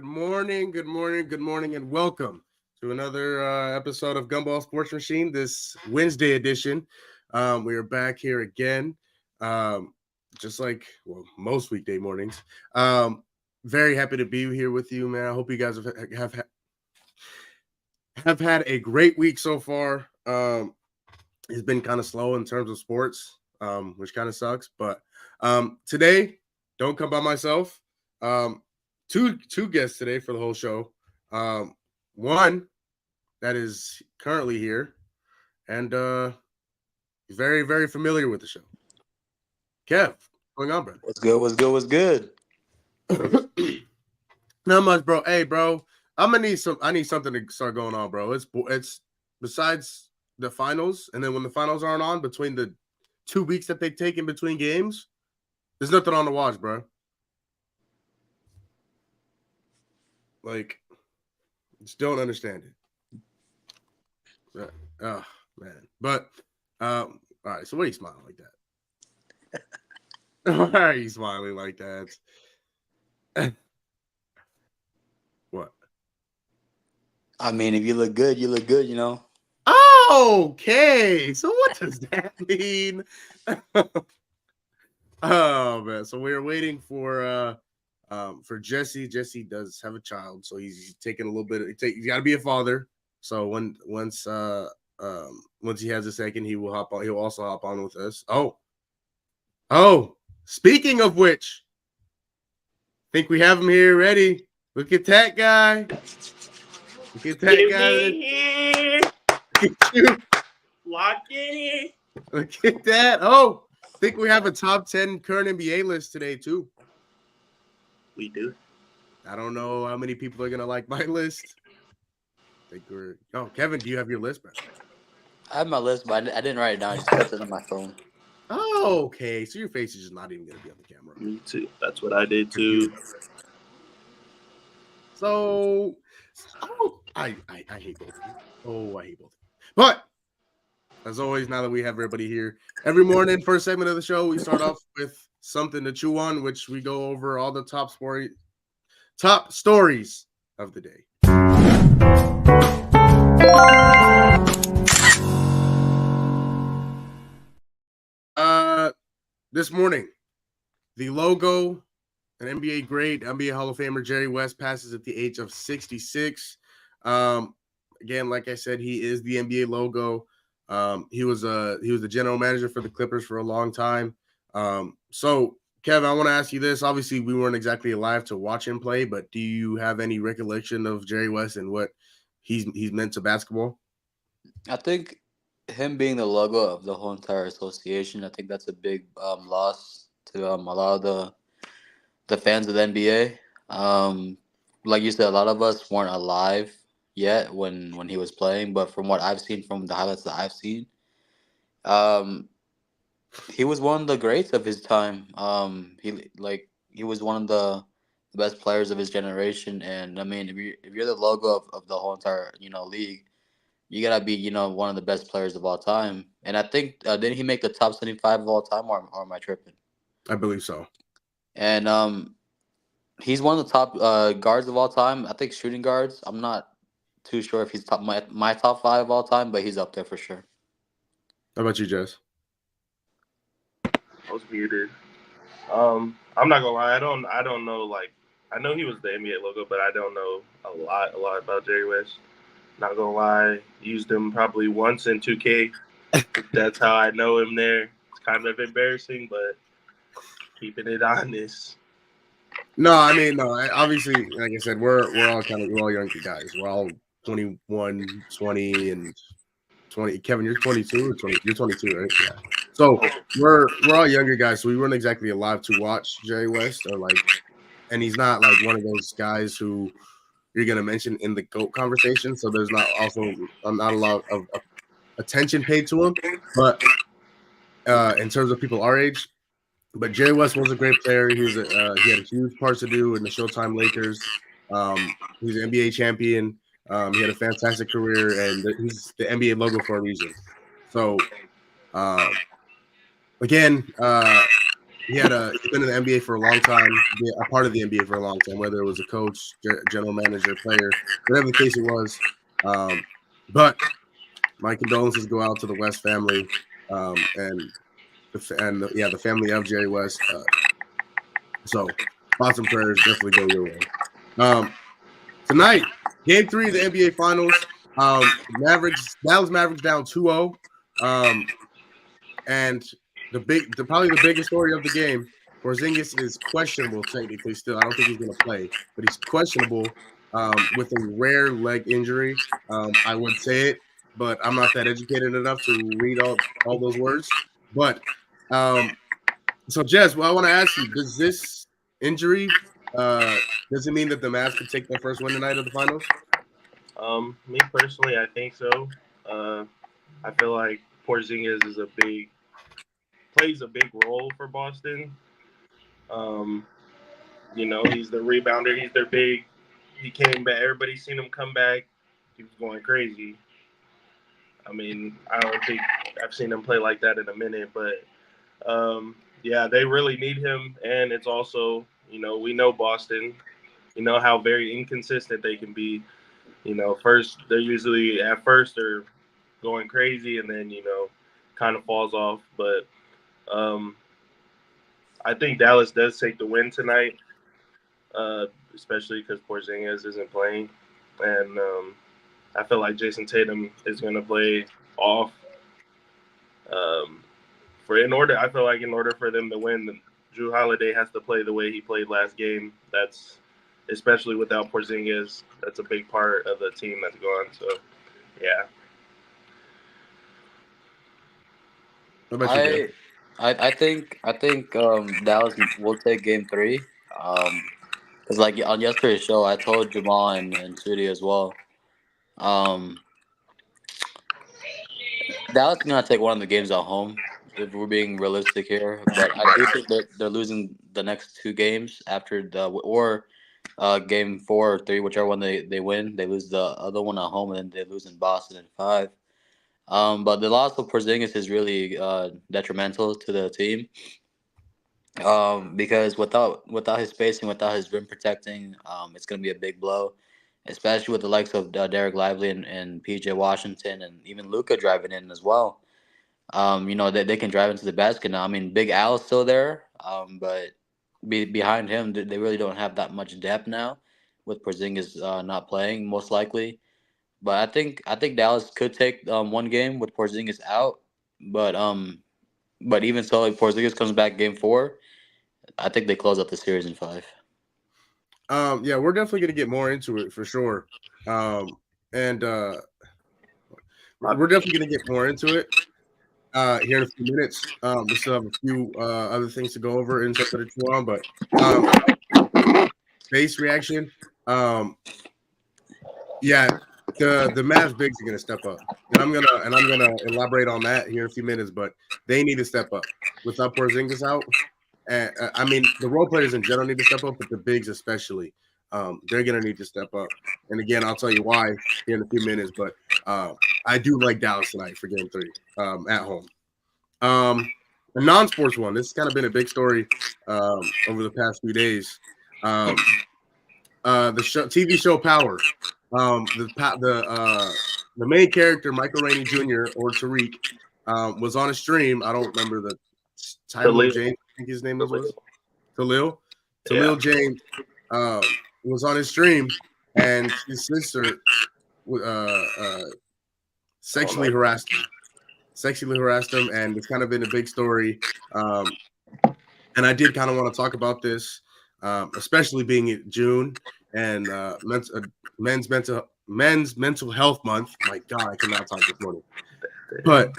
Good morning, good morning, good morning, and welcome to another episode of Gumball Sports Machine, this Wednesday edition. We are back here again, um, just like most weekday mornings. Very happy to be here with you, man. I hope you guys have had a great week so far. It's been kind of slow in terms of sports, which kind of sucks. But today, don't come by myself. Um, two guests today for the whole show. One that is currently here and very very familiar with the show. Kev, what's going on, brother? What's good? What's good? What's good? Not much, bro. Hey, bro, I'm gonna need some. I need something to start going on, bro. It's besides the finals, and then when the finals aren't on, between the 2 weeks that they take in between games, there's nothing on to watch, bro. Like, just don't understand it. Oh man, but all right. So, what are you smiling like that? Why are you smiling like that? What? I mean, if you look good, you look good. Okay, so what does that mean? Oh man, so we're waiting for Jesse. Jesse does have a child, so he's taking a little bit. He's got to be a father. So once he has a second, he will hop on. He'll also hop on with us. Oh. Speaking of which, think we have him here ready. Look at that guy. Look at that guy. Look at you. Lock in. Look at that. Oh, I think we have a top 10 current NBA list today, too. We do. I don't know how many people are going to like my list. I think we're. Oh, Kevin, do you have your list, bro? I have my list, but I didn't write it down. I just kept it on my phone. Oh, okay. So your face is just not even going to be on the camera. Me too. That's what I did too. So, I hate both of you. Oh, I hate both of you. But as always, now that we have everybody here, every morning, first segment of the show, we start off with something to chew on, which we go over all the top stories of the day. This morning, the logo, an NBA great, NBA Hall of Famer Jerry West passes at the age of 66. Again, like I said, he is the NBA logo. He was the general manager for the Clippers for a long time. So, Kevin, I want to ask you this. Obviously, we weren't exactly alive to watch him play, but do you have any recollection of Jerry West and what he's meant to basketball? I think him being the logo of the whole entire association, I think that's a big loss to a lot of the fans of the NBA. Like you said, a lot of us weren't alive yet when he was playing, but from what I've seen from the highlights that I've seen, um, he was one of the greats of his time. He was one of the best players of his generation, and I mean, if you're the logo of the whole entire league, you gotta be one of the best players of all time. And I think didn't he make the top 75 of all time, or am I tripping? I believe so. And he's one of the top guards of all time. I think shooting guards. I'm not too sure if he's top my top five of all time, but he's up there for sure. How about you, Jess? I was muted. I'm not gonna lie. I don't know. Like, I know he was the NBA logo, but I don't know a lot about Jerry West. Not gonna lie. Used him probably once in 2K. That's how I know him. There. It's kind of embarrassing, but keeping it honest. No, I mean, no. Obviously, like I said, we're all younger guys. We're all 21, 20, and 20. Kevin, you're 22 or 20? You're 22, right? Yeah. So we're all younger guys, so we weren't exactly alive to watch Jerry West and he's not like one of those guys who you're gonna mention in the GOAT conversation. So there's not a lot of attention paid to him. But in terms of people our age, but Jerry West was a great player. He had a huge part to do in the Showtime Lakers. He's an NBA champion. He had a fantastic career, and he's the NBA logo for a reason. So, again, he's been in the NBA for a long time, a part of the NBA for a long time, whether it was a coach, general manager, player, whatever the case it was. But my condolences go out to the West family, and the family of Jerry West. So thoughts and prayers definitely go your way. Tonight, Game 3 of the NBA Finals. Dallas Mavericks down 2-0. And probably the biggest story of the game, Porzingis is questionable technically still. I don't think he's going to play, but he's questionable with a rare leg injury. I would say it, but I'm not that educated enough to read all those words. But so Jess, I want to ask you: does this injury does it mean that the Mavs could take their first win tonight of the finals? Me personally, I think so. I feel like Porzingis plays a big role for Boston. He's the rebounder. He's their big. He came back. Everybody's seen him come back. He was going crazy. I mean, I don't think I've seen him play like that in a minute, but yeah, they really need him. And it's also, we know Boston. You know how very inconsistent they can be. First they're going crazy, and then kind of falls off. But I think Dallas does take the win tonight, especially because Porzingis isn't playing, and I feel like Jason Tatum is going to play off. I feel like in order for them to win, Drew Holiday has to play the way he played last game. That's especially without Porzingis. That's a big part of the team that's gone. So, yeah. What about you, Jeff? I think Dallas will take Game 3. Because like on yesterday's show, I told Jamal and Sudi as well. Dallas is gonna take one of the games at home, if we're being realistic here. But I do think they're losing the next two games after Game 4 or 3, whichever one they win. They lose the other one at home, and then they lose in Boston in 5. But the loss of Porzingis is really detrimental to the team. Because without his spacing, without his rim protecting, it's gonna be a big blow, especially with the likes of Derek Lively and PJ Washington and even Luca driving in as well. They can drive into the basket now. I mean, Big Al's still there, but behind him, they really don't have that much depth now, with Porzingis not playing most likely. But I think Dallas could take one game with Porzingis out, but even so, if Porzingis comes back Game 4, I think they close out the series in 5. Yeah, we're definitely going to get more into it for sure. And we're definitely going to get more into it here in a few minutes. We still have a few other things to go over in Sector 2 on, but base reaction. Yeah, the Mavs bigs are going to step up, and I'm gonna elaborate on that here in a few minutes. But they need to step up without Porzingis out. And I mean, the role players in general need to step up, but the bigs especially, they're gonna need to step up. And again, I'll tell you why here in a few minutes. But I do like Dallas tonight for Game 3 at home. A non-sports one. This has kind of been a big story over the past few days. The TV show Power. The main character, Michael Rainey Jr. or Tariq, was on a stream. I don't remember the title of James. I think his name was Khalil. Khalil James was on his stream, and his sister sexually harassed him, and it's kind of been a big story. And I did kind of want to talk about this, especially being in June and men's mental health month. My God, I cannot talk this morning. But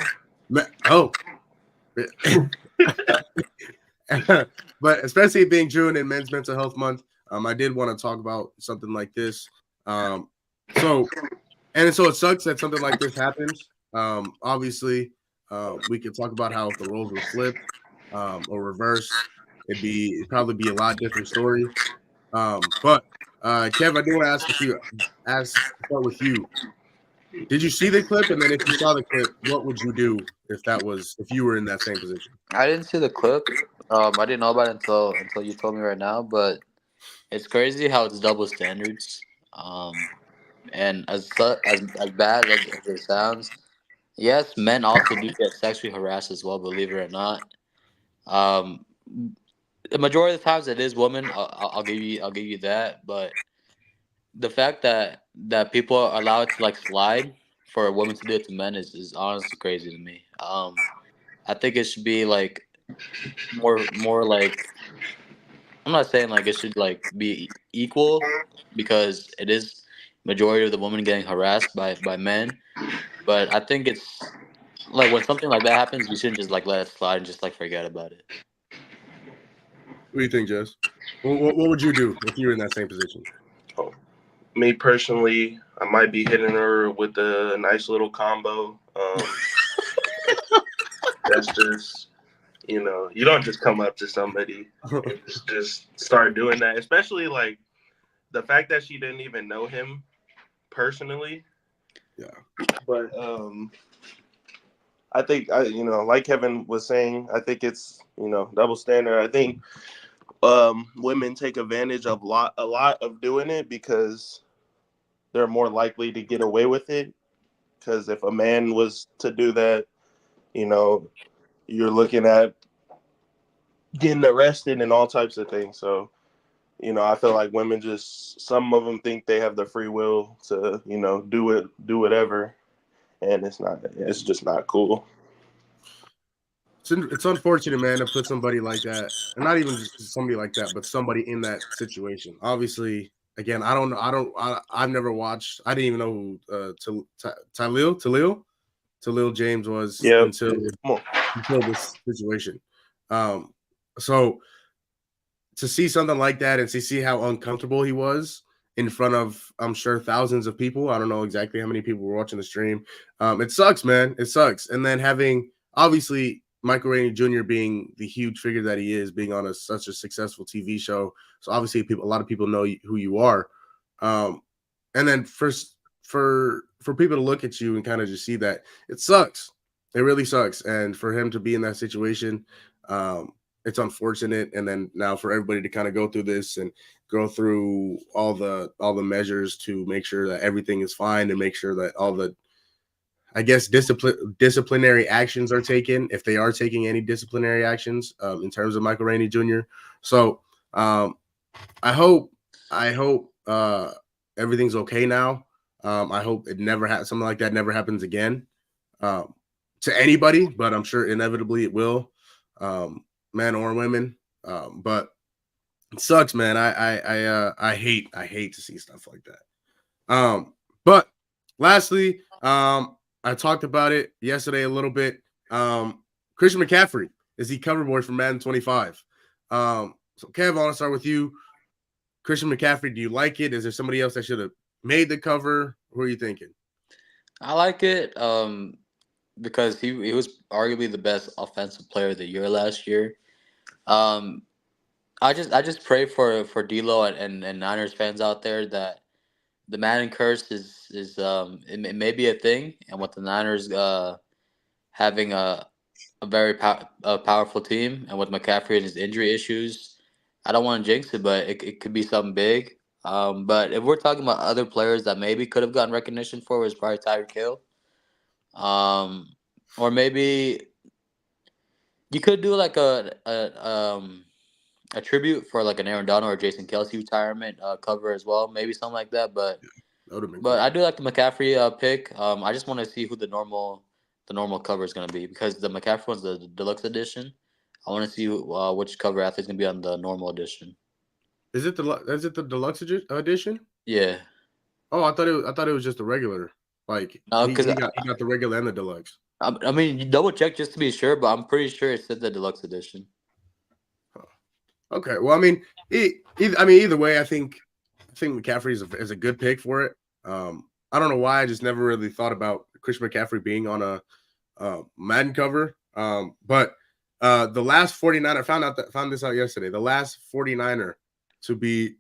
but especially being June and Men's Mental Health Month, I did want to talk about something like this. So it sucks that something like this happens. Obviously, we could talk about how if the roles were flipped or reversed, it'd probably be a lot different story. But Kev, I do want to start with you. Did you see the clip? And then if you saw the clip, what would you do if you were in that same position? I didn't see the clip. I didn't know about it until you told me right now. But it's crazy how it's double standards. And as bad as it sounds, yes, men also do get sexually harassed as well. Believe it or not. Um, the majority of the times it is women. I'll give you that. But the fact that people are allowed to like slide for a woman to do it to men is honestly crazy to me. I think it should be like more like I'm not saying like it should like be equal because it is majority of the women getting harassed by men, but I think it's like when something like that happens, we shouldn't just like let it slide and just like forget about it. What do you think, Jess? What would you do if you were in that same position? Oh, me personally, I might be hitting her with a nice little combo. That's just, you don't just come up to somebody and just start doing that. Especially like the fact that she didn't even know him personally. Yeah. But I think like Kevin was saying, I think it's double standard. I think women take advantage of a lot of doing it because they're more likely to get away with it. Because if a man was to do that, you're looking at getting arrested and all types of things. So, I feel like women some of them think they have the free will to, do whatever. And it's just not cool. It's unfortunate, man, to put somebody like that, and not even just somebody like that, but somebody in that situation. Obviously, again, I've never watched. I didn't even know who Talil James was until this situation. So to see something like that and to see how uncomfortable he was in front of, I'm sure, thousands of people. I don't know exactly how many people were watching the stream. It sucks, man. It sucks. And then having, obviously, Michael Rainey Jr. being the huge figure that he is, being on such a successful TV show. So obviously, a lot of people know who you are. And then for people to look at you and kind of just see that, it sucks. It really sucks. And for him to be in that situation, it's unfortunate. And then now for everybody to kind of go through this and go through all the measures to make sure that everything is fine and make sure that all the, I guess, disciplinary actions are taken, if they are taking any disciplinary actions in terms of Michael Rainey Jr. So I hope everything's okay now. I hope something like that never happens again to anybody, but I'm sure inevitably it will, men or women. But it sucks, man. I hate to see stuff like that. But lastly, I talked about it yesterday a little bit. Christian McCaffrey is the cover boy for Madden 25. So Kev, I want to start with you. Christian McCaffrey, do you like it? Is there somebody else that should have made the cover? Who are you thinking? I like it because he was arguably the best offensive player of the year last year. I just pray for D'Lo and Niners fans out there that the Madden curse is it may be a thing, and with the Niners having a very powerful team, and with McCaffrey and his injury issues, I don't want to jinx it, but it could be something big. But if we're talking about other players that maybe could have gotten recognition for, was probably Tyreek Hill. Or maybe you could do like a tribute for like an Aaron Donald or Jason Kelsey retirement cover as well, maybe something like that. But Cool. I do like the McCaffrey pick. I just want to see who the normal cover is going to be because the McCaffrey one's the deluxe edition. I want to see which cover athlete's going to be on the normal edition. Is it the deluxe edition? Yeah. Oh, I thought it was just the regular. Like he got the regular and the deluxe. I mean, you double check just to be sure, but I'm pretty sure it said the deluxe edition. Okay. Well, I mean, either way, I think McCaffrey is a good pick for it. I don't know why I just never really thought about Christian McCaffrey being on a Madden cover. But the last 49er found this out yesterday. The last 49er to be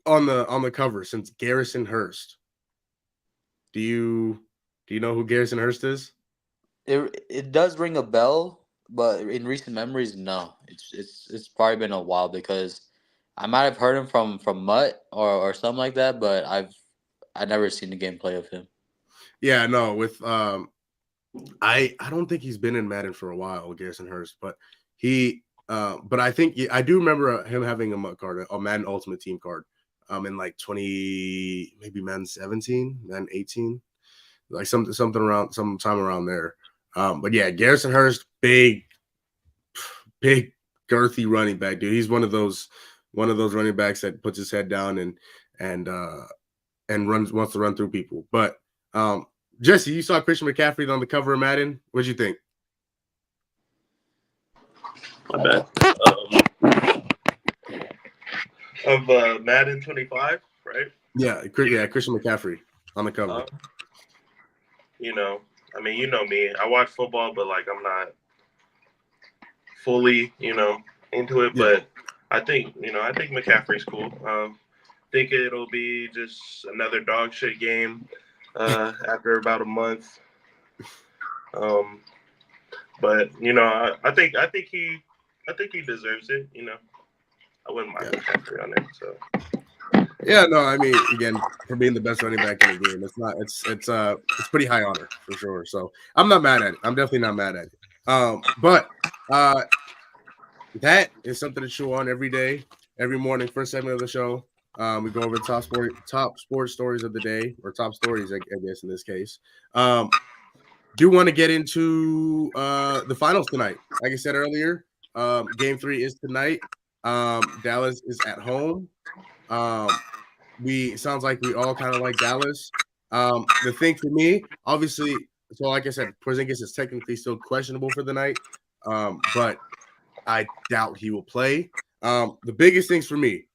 on the cover since Garrison Hurst. Do you Do you know who Garrison Hurst is? It does ring a bell, but in recent memories, no. It's probably been a while because I might have heard him from Mutt or something like that, but I never seen the gameplay of him. Yeah, no, with I don't think he's been in Madden for a while, Garrison Hurst, but but I think I do remember him having a Mutt card, a Madden Ultimate Team card, in like 20, maybe Madden 17, Madden 18, like something around sometime around there. But yeah, Garrison Hurst, big girthy running back, dude. He's one of those running backs that puts his head down and wants to run through people. But Jesse, you saw Christian McCaffrey on the cover of Madden. What'd you think? My bad. Of Madden 25, right? Yeah, Christian McCaffrey on the cover. You know, I mean, you know me. I watch football, but like I'm not fully, into it. Yeah. But I think McCaffrey's cool. Think it'll be just another dog shit game after about a month. But I think he deserves it. I wouldn't mind McCaffrey on it. So. Yeah, no, I mean, again, for being the best running back in the game, it's pretty high honor for sure. So I'm not mad at it. I'm definitely not mad at it. But that is something to chew on every day, every morning. First segment of the show, we go over the top sports stories of the day, or top stories, I guess in this case. Do want to get into the finals tonight. Like I said earlier, Game 3 is tonight. Dallas is at home. Sounds like we all kind of like Dallas. The thing for me, obviously, so like I said, Porzingis is technically still questionable for the night, but I doubt he will play. The biggest things for me,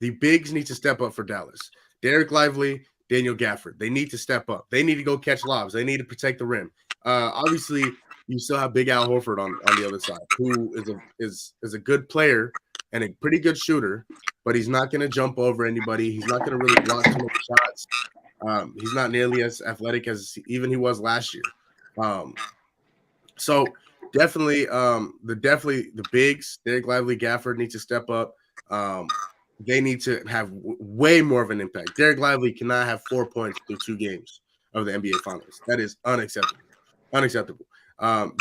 the bigs need to step up for Dallas. Derek Lively, Daniel Gafford. They need to step up. They need to go catch lobs. They need to protect the rim. Obviously, you still have Big Al Horford on the other side, who is a good player and a pretty good shooter, but he's not going to jump over anybody. He's not going to really block too many shots. He's not nearly as athletic as even he was last year. So definitely, the bigs, Derek Lively, Gafford need to step up. They need to have way more of an impact. Derek Lively cannot have 4 points through 2 games of the NBA Finals. That is unacceptable. Unacceptable.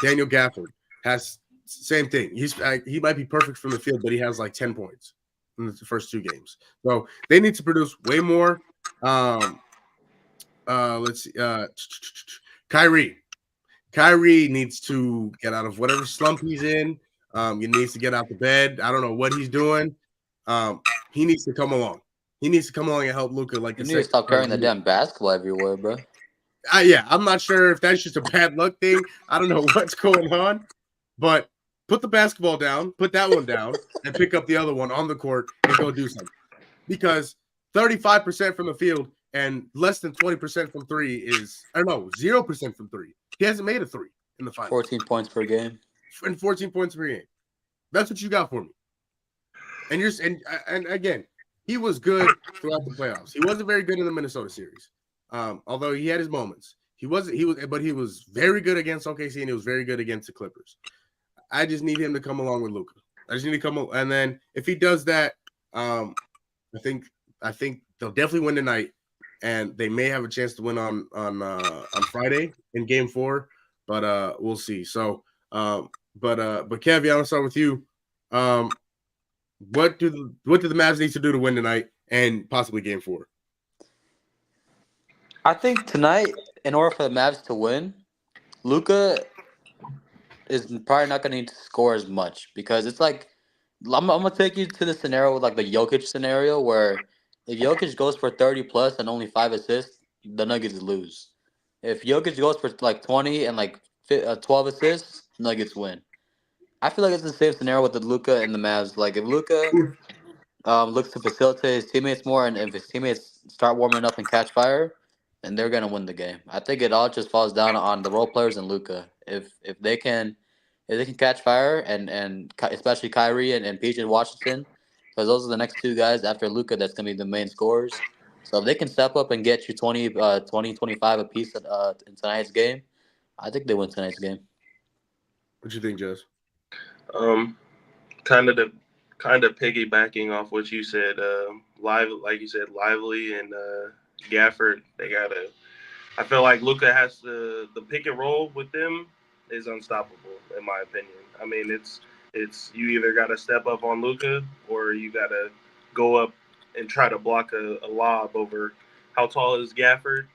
Daniel Gafford has same thing. He might be perfect from the field, but he has like 10 points in the first 2 games. So they need to produce way more. Let's see. Kyrie needs to get out of whatever slump he's in. He needs to get out the bed. I don't know what he's doing. He needs to come along. He needs to come along and help Luka. Like you need to stop carrying the damn basketball everywhere, bro. Yeah, I'm not sure if that's just a bad luck thing. I don't know what's going on, but put the basketball down, put that one down, and pick up the other one on the court and go do something. Because 35% from the field and less than 20% from 3 is, I don't know, 0% from 3. He hasn't made a 3 in the finals. 14 points per game. And 14 points per game. That's what you got for me. And again, he was good throughout the playoffs. He wasn't very good in the Minnesota series. Although he had his moments. But he was very good against OKC and he was very good against the Clippers. I just need him to come along with Luka. I just need to come and then if he does that, I think they'll definitely win tonight, and they may have a chance to win on Friday in Game 4, but we'll see. So, but Kev, I want to start with you. What do the Mavs need to do to win tonight and possibly Game 4? I think tonight, in order for the Mavs to win, Luka is probably not going to need to score as much because it's like I'm gonna take you to the scenario with like the Jokic scenario where if Jokic goes for 30 plus and only 5 assists, the Nuggets lose. If Jokic goes for like 20 and like 12 assists, Nuggets win. I feel like it's the same scenario with the Luka and the Mavs. Like if Luka looks to facilitate his teammates more, and if his teammates start warming up and catch fire, then they're gonna win the game. I think it all just falls down on the role players and Luka. If they can catch fire and especially Kyrie and PJ Washington, because those are the next 2 guys after Luka that's gonna be the main scorers. So if they can step up and get you 20, 25 apiece in tonight's game, I think they win tonight's game. What you think, Jess? Um, kind of piggybacking off what you said. Like you said, Lively and Gafford. They gotta. I feel like Luka has the pick and roll with them is unstoppable in my opinion. I mean, it's you either got to step up on Luka or you got to go up and try to block a lob over. How tall is Gafford?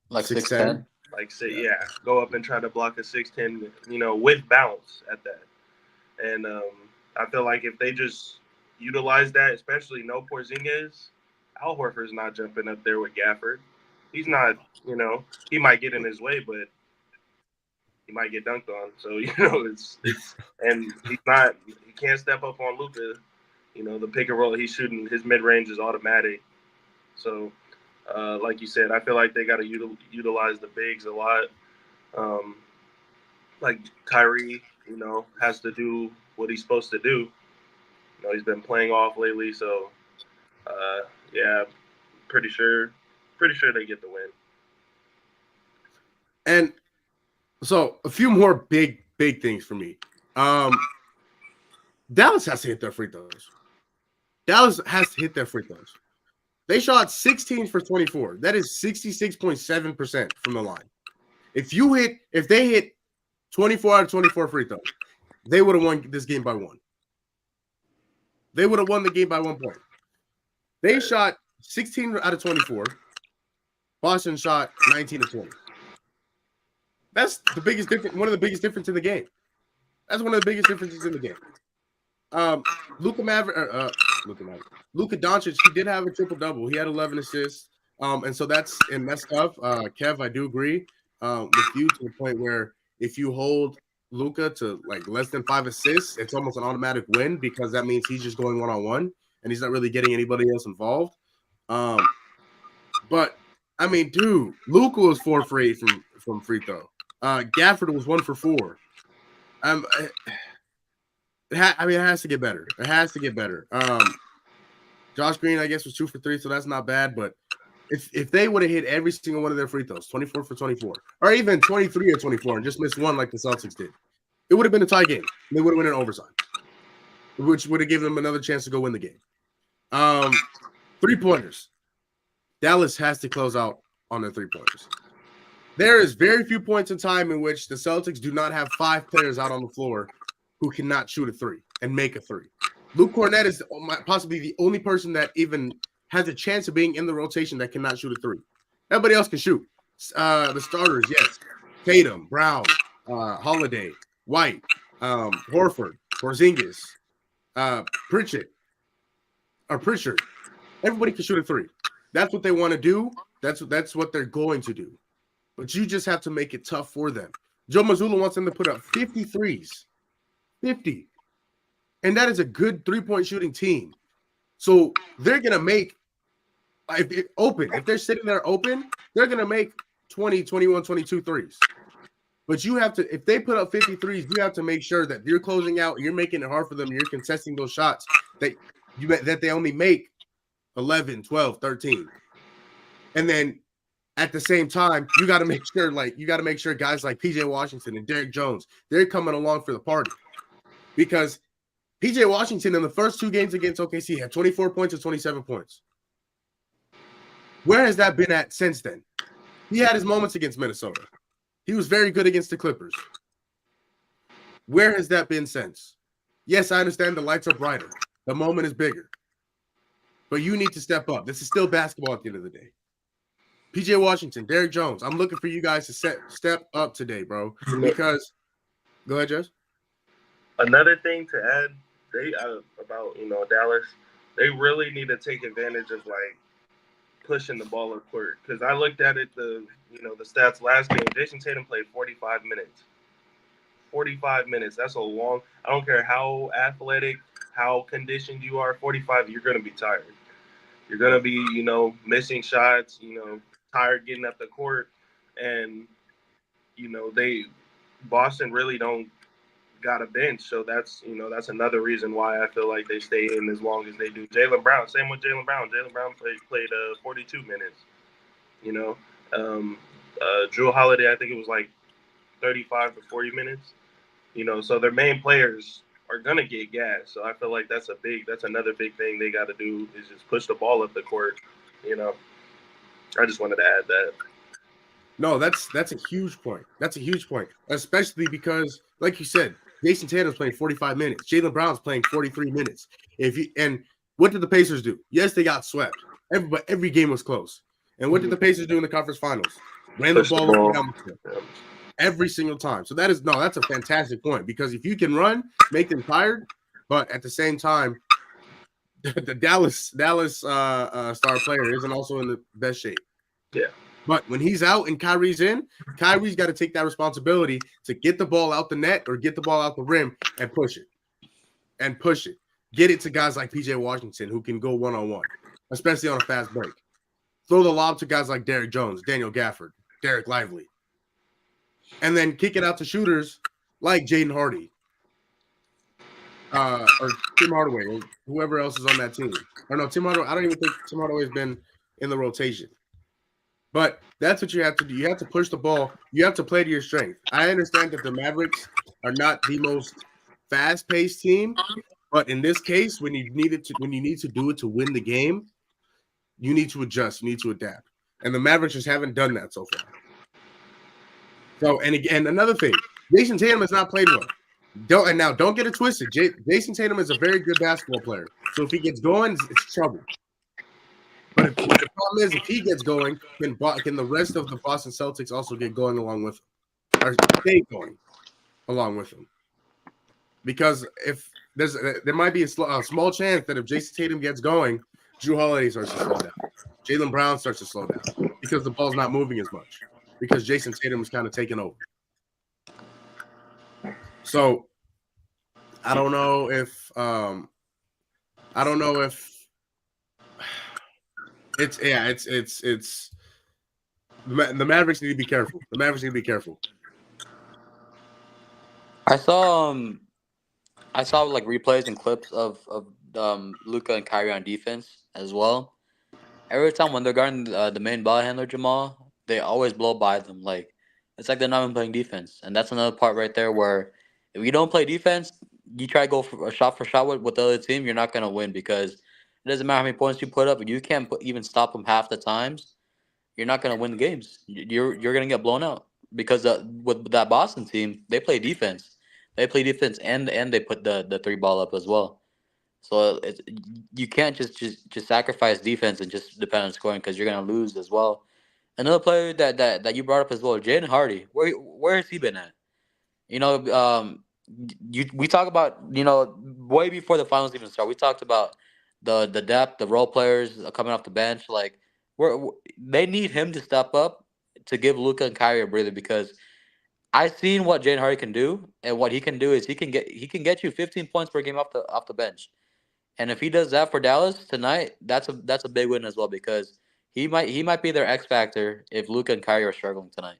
Like 6'10". 6'10". Like say go up and try to block a 6'10", with bounce at that. And I feel like if they just utilize that, especially no Porzingis, Al Horford's not jumping up there with Gafford. He's not, he might get in his way, but he might get dunked on. So it's and he can't step up on Luka. The pick and roll he's shooting, his mid range is automatic. So, like you said, I feel like they got to utilize the bigs a lot. Like Kyrie, has to do what he's supposed to do. He's been playing off lately, so yeah, pretty sure they get the win. And so a few more big things for me. Dallas has to hit their free throws. Dallas has to hit their free throws. They shot 16 for 24. That is 66.7% from the line. If they hit 24 out of 24 free throws, they would have won this game by 1. They would have won the game by 1 point. They shot 16 out of 24. Boston shot 19 of 20. That's the biggest difference. One of the biggest differences in the game. That's one of the biggest differences in the game. Luka Doncic, he did have a triple double. He had 11 assists. And so that's tough. Kev, I do agree with you to the point where if you hold Luka to like less than 5 assists, it's almost an automatic win because that means he's just going 1-on-1 and he's not really getting anybody else involved. But I mean, dude, Luka was 4 for 8 from free throw. Gafford was 1 for 4. It has to get better. It has to get better. Josh Green, I guess, was 2 for 3, so that's not bad. But if they would have hit every single one of their free throws, 24 for 24, or even 23 or 24, and just missed one like the Celtics did, it would have been a tie game. They would have won in overtime, which would have given them another chance to go win the game. 3-pointers. Dallas has to close out on their 3-pointers. There is very few points in time in which the Celtics do not have 5 players out on the floor who cannot shoot a 3 and make a 3. Luke Cornett is possibly the only person that even has a chance of being in the rotation that cannot shoot a 3. Everybody else can shoot. The starters, yes. Tatum, Brown, Holiday, White, Horford, Porzingis, Pritchard. Everybody can shoot a 3. That's what they want to do. That's what they're going to do. But you just have to make it tough for them. Joe Mazzulla wants them to put up 50 threes. 50. And that is a good 3-point shooting team. So they're going to make, if they're sitting there open, they're going to make 20, 21, 22 threes. But you have to, if they put up 50 threes, you have to make sure that you're closing out, you're making it hard for them, you're contesting those shots that they only make 11, 12, 13. And then at the same time, you got to make sure guys like PJ Washington and Derek Jones, they're coming along for the party. Because PJ Washington in the first 2 games against OKC had 24 points and 27 points. Where has that been at since then? He had his moments against Minnesota. He was very good against the Clippers. Where has that been since? Yes, I understand the lights are brighter. The moment is bigger. But you need to step up. This is still basketball at the end of the day. PJ Washington, Derek Jones, I'm looking for you guys to step up today, bro. Because – go ahead, Jess. Another thing to add about Dallas, they really need to take advantage of like pushing the ball up court. Because I looked at it, the stats last game. Jason Tatum played 45 minutes. 45 minutes. That's a long. I don't care how athletic, how conditioned you are. 45, you're gonna be tired. You're gonna be missing shots. Tired getting up the court, and Boston really don't got a bench. So that's another reason why I feel like they stay in as long as they do. Jaylen Brown, same with Jaylen Brown. Jaylen Brown played 42 minutes. You know, Drew Holiday, I think it was like 35 to 40 minutes. You know, so their main players are gonna get gas. So I feel like that's another big thing they got to do is just push the ball up the court. You know, I just wanted to add that. No, that's a huge point. That's a huge point, especially because, like you said, Jason Tatum's playing 45 minutes. Jaylen Brown's playing 43 minutes. And what did the Pacers do? Yes, they got swept. But every game was close. And what did the Pacers do in the conference finals? Ran the ball up and down the field every single time. So that's a fantastic point, because if you can run, make them tired, but at the same time, the Dallas star player isn't also in the best shape. Yeah. But when he's out and Kyrie's in, Kyrie's got to take that responsibility to get the ball out the net or get the ball out the rim and push it. Get it to guys like PJ Washington who can go one-on-one, especially on a fast break. Throw the lob to guys like Derrick Jones, Daniel Gafford, Derek Lively. And then kick it out to shooters like Jaden Hardy or Tim Hardaway or whoever else is on that team. Or no, Tim Hardaway. I don't even think Tim Hardaway's been in the rotation. But that's what you have to do. You have to push the ball. You have to play to your strength. I understand that the Mavericks are not the most fast-paced team, but in this case, when you need to do it to win the game, you need to adjust. You need to adapt. And the Mavericks just haven't done that so far. So, and again, another thing, Jason Tatum has not played well. Don't get it twisted. Jason Tatum is a very good basketball player. So if he gets going, it's trouble. But the problem is, if he gets going, can the rest of the Boston Celtics also get going along with him, or stay going along with him? Because if there might be a small chance that if Jason Tatum gets going, Drew Holiday starts to slow down, Jaylen Brown starts to slow down because the ball's not moving as much, because Jason Tatum is kind of taking over. So I don't know if it's the Mavericks need to be careful. I saw like replays and clips of Luka and Kyrie on defense as well. Every time when they're guarding the main ball handler Jamal, they always blow by them. Like, it's like they're not even playing defense, and that's another part right there where if you don't play defense, you try to go for shot with the other team, you're not gonna win, because it doesn't matter how many points you put up. If you can't even stop them half the times, you're not gonna win the games. You're gonna get blown out, because with that Boston team, they play defense. They play defense and they put the three ball up as well. So you can't just sacrifice defense and just depend on scoring, because you're gonna lose as well. Another player that you brought up as well, Jaden Hardy. Where has he been at? You know, we talk about, way before the finals even start. We talked about the depth, the role players coming off the bench. Like, they need him to step up to give Luka and Kyrie a breather, because I've seen what Jaden Hardy can do, and what he can do is he can get you 15 points per game off the bench. And if he does that for Dallas tonight, that's a big win as well, because he might be their X factor if Luka and Kyrie are struggling tonight.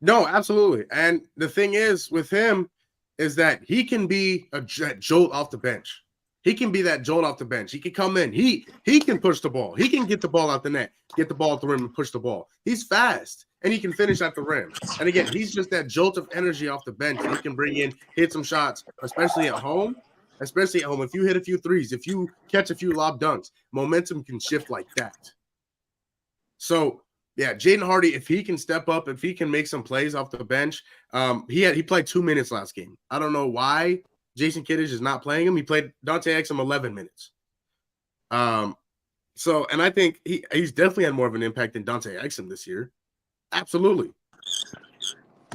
No, absolutely. And the thing is with him is that he can be a jolt off the bench. He can be that jolt off the bench. He can come in. He can push the ball. He can get the ball out the net, get the ball at the rim and push the ball. He's fast, and he can finish at the rim. And again, he's just that jolt of energy off the bench. He can bring in, hit some shots, especially at home. If you hit a few threes, if you catch a few lob dunks, momentum can shift like that. So, yeah, Jaden Hardy, if he can step up, if he can make some plays off the bench, he played 2 minutes last game. I don't know why Jason Kidd is not playing him. He played Dante Exum 11 minutes. So, and I think he's definitely had more of an impact than Dante Exum this year. Absolutely.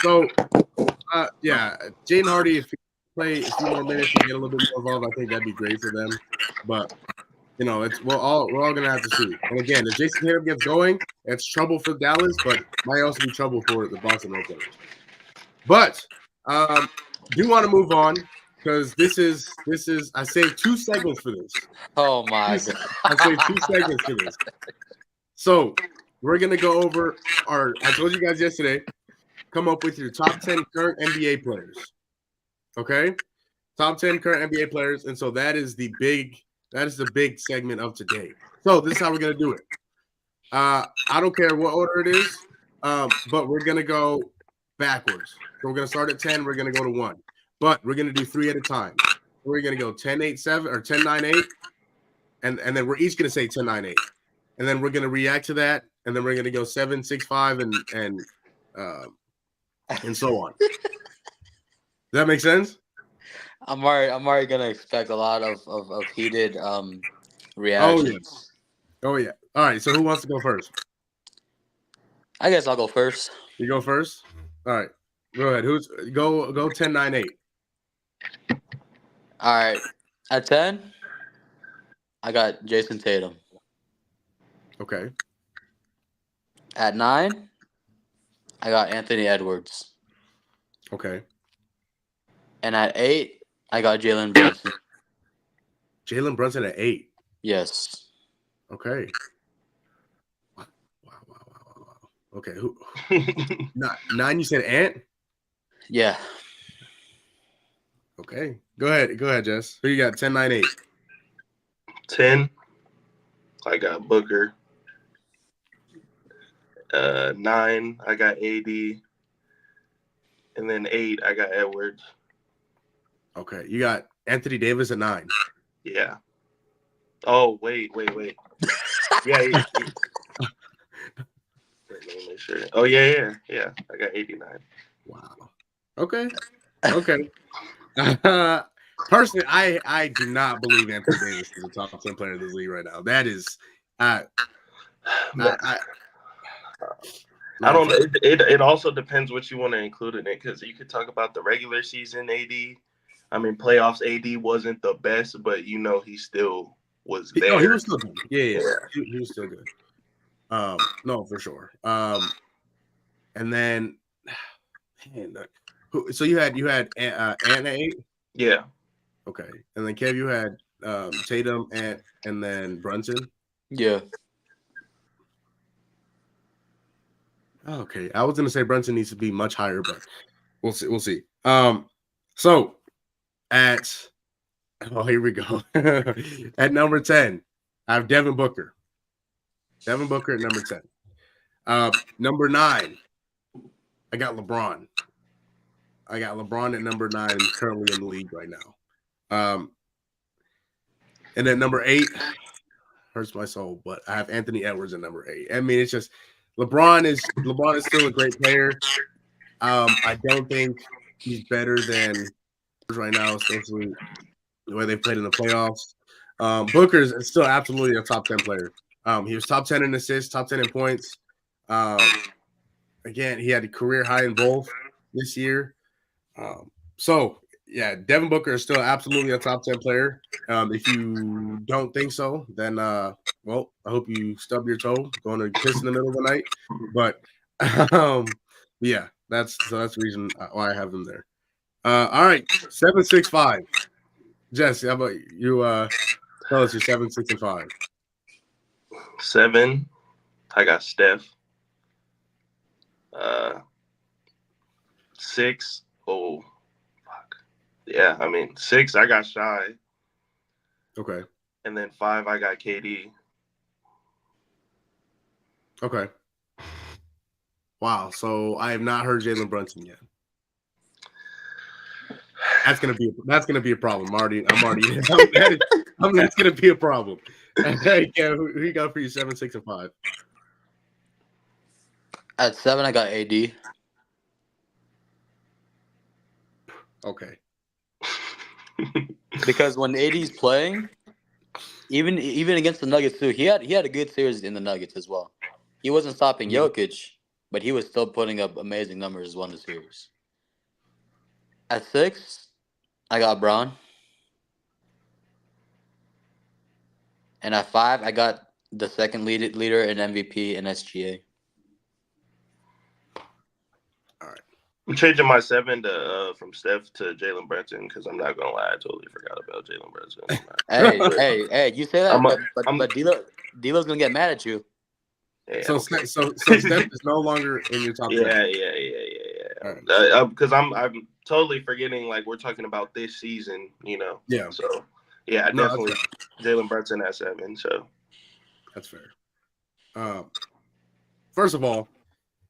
So, yeah, Jaden Hardy, if he play a few more minutes and get a little bit more involved, I think that'd be great for them. But we're all gonna have to see. And again, if Jason Tatum gets going, it's trouble for Dallas, but might also be trouble for the Boston Red Sox. But do want to move on, because this is I saved 2 segments for this. Oh my God! I saved 2 segments for this. So we're gonna go over I told you guys yesterday, come up with your top 10 current NBA players. Okay, top 10 current NBA players, and so that is the big segment of today. So this is how we're gonna do it. I don't care what order it is, but we're gonna go backwards. So we're gonna start at 10. We're gonna go to 1, but we're gonna do 3 at a time. We're gonna go 10, 8, 7 or 10, 9, 8, and then we're each gonna say 10, 9, 8, and then we're gonna react to that, and then we're gonna go 7, 6, 5, and so on. Does that make sense? I'm already gonna expect a lot of heated reactions. Oh yeah. All right. So who wants to go first? I guess I'll go first. You go first. All right. Go ahead. Go 10, 9, 8. All right. At 10, I got Jason Tatum. Okay. At 9, I got Anthony Edwards. Okay. And at 8, I got Jalen Brunson. Jalen Brunson at 8. Yes. Okay. Wow. Okay. Who? 9. You said Ant. Yeah. Okay. Go ahead, Jess. Who you got? 10, 9, 8. 10, I got Booker. 9, I got AD. And then 8, I got Edwards. Okay. You got Anthony Davis at 9. Yeah. Oh, wait. Yeah. Wait, let me make sure. Oh, yeah. I got 89. Wow. Okay. Personally, I do not believe Anthony Davis is the top 10 player of this league right now. That is, I don't know. It also depends what you want to include in it, because you could talk about the regular season AD. I mean, playoffs AD wasn't the best, but he still was there. Oh, he was still good. Yeah. He was still good. No, for sure. And then, so you had Ant at 8. Yeah. Okay, and then Kev, you had Tatum and then Brunson. Yeah. Okay, I was gonna say Brunson needs to be much higher, but we'll see. So here we go. At number 10, I have Devin Booker. Devin Booker at number 10. Number 9, I got LeBron. I got LeBron at number 9, currently in the league right now. And then number 8 hurts my soul, but I have Anthony Edwards at number 8. I mean, it's just LeBron is still a great player. I don't think he's better than right now, especially the way they played in the playoffs. Booker is still absolutely a top 10 player. He was top 10 in assists, top 10 in points. Again, he had a career high in both this year. So yeah, Devin Booker is still absolutely a top 10 player. If you don't think so, then well, I hope you stub your toe going to piss in the middle of the night. But yeah, that's the reason why I have them there. All right, 7, 6, 5. Jess, how about you? Tell us your 7, 6, and 5. 7, I got Steph. 6, oh fuck. Yeah, I mean 6, I got Shy. Okay. And then 5, I got KD. Okay. Wow. So I have not heard Jalen Brunson yet. That's gonna be a problem. I'm already. That's gonna be a problem. Hey, Kev, who you got for you 7, 6, and 5? At 7, I got AD. Okay. Because when AD's playing, even against the Nuggets too, he had a good series in the Nuggets as well. He wasn't stopping Jokic, but he was still putting up amazing numbers one of the series. At 6, I got Brown. And at 5, I got the second leader in MVP and SGA. All right. I'm changing my 7 to from Steph to Jalen Brunson, because I'm not gonna lie, I totally forgot about Jalen Brunson. Hey, you say that, but D'Lo's gonna get mad at you. Yeah, so okay. so Steph is no longer in your top 10. Yeah. All right. Because I'm totally forgetting. Like we're talking about this season, Yeah. So yeah, No, definitely Jalen Brunson at 7. So that's fair. First of all,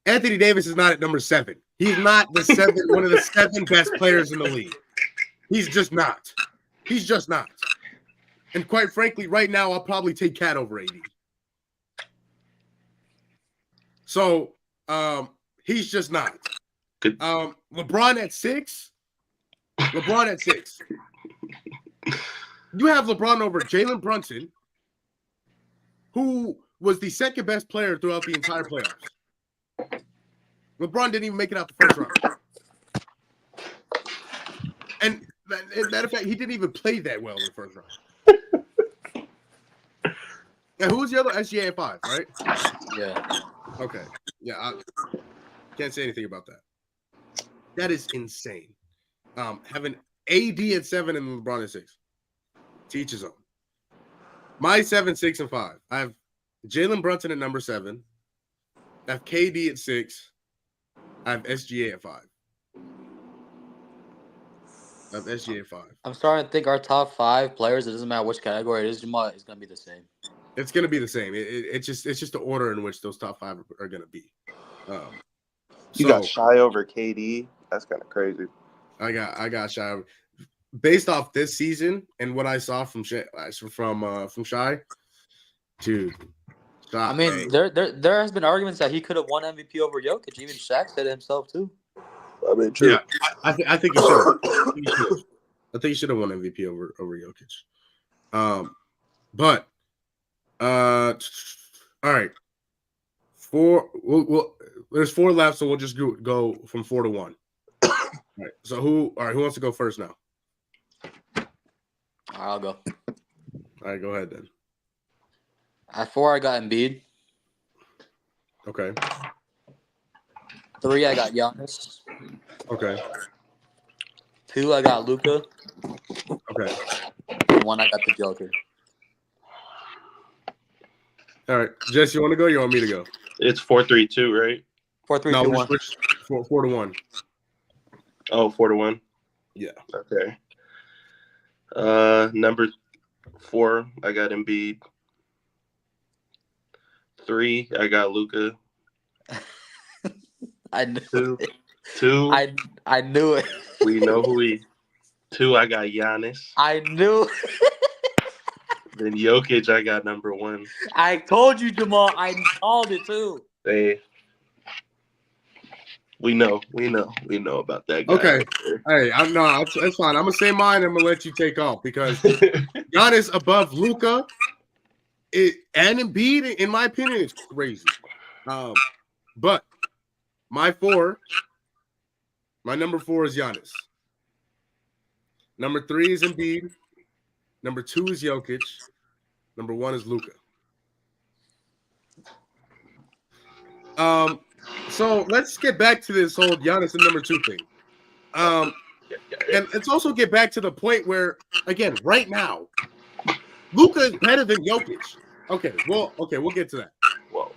Anthony Davis is not at number 7. He's not one of the 7 best players in the league. He's just not. He's just not. And quite frankly, right now, I'll probably take Cat over AD. So he's just not. LeBron at 6. LeBron at 6. You have LeBron over Jalen Brunson, who was the second best player throughout the entire playoffs. LeBron didn't even make it out the first round. And matter of fact, he didn't even play that well in the first round. And who was the other? SGA at 5, right? Yeah. Okay. Yeah, I can't say anything about that. That is insane. Having AD at 7 and LeBron at 6. To each his own. My 7, 6, and 5. I have Jalen Brunson at number 7. I have KD at 6. I have SGA at 5. I have SGA at 5. I'm starting to think our top 5 players, it doesn't matter which category it is, Jamal, is going to be the same. It's going to be the same. It's just the order in which those top 5 are going to be. You got Shy over KD. That's kind of crazy. I got Shy. Based off this season and what I saw from Shy, dude. I mean, there has been arguments that he could have won MVP over Jokic. Even Shaq said it himself too. I mean, true. Yeah, I think he should. I think he should have won MVP over Jokic. But all right. 4. Well, there's 4 left, so we'll just go from 4 to 1. All right. So who wants to go first now? I'll go. All right, go ahead then. At 4, I got Embiid. Okay. 3, I got Giannis. Okay. 2, I got Luka. Okay. And 1, I got the Joker. All right, Jess, you want to go? Or you want me to go? It's 4-3-2, right? 4-3-2-1. No, switch 4 to 1. Oh, 4 to 1. Yeah. Okay. Number 4, I got Embiid. 3, I got Luka. I knew 2, it. 2. I knew it. We know who he. 2, I got Giannis. I knew it. Then Jokic, I got number 1. I told you, Jamal. I called it too. We know about that guy. Okay. Hey, it's fine. I'm gonna say mine. I'm gonna let you take off because Giannis above Luka, and Embiid, in my opinion, is crazy. But my number 4 is Giannis. Number 3 is Embiid. Number 2 is Jokic. Number 1 is Luka. So let's get back to this whole Giannis and number 2 thing. And let's also get back to the point where, again, right now, Luka is better than Jokic. Okay, we'll get to that. Whoa.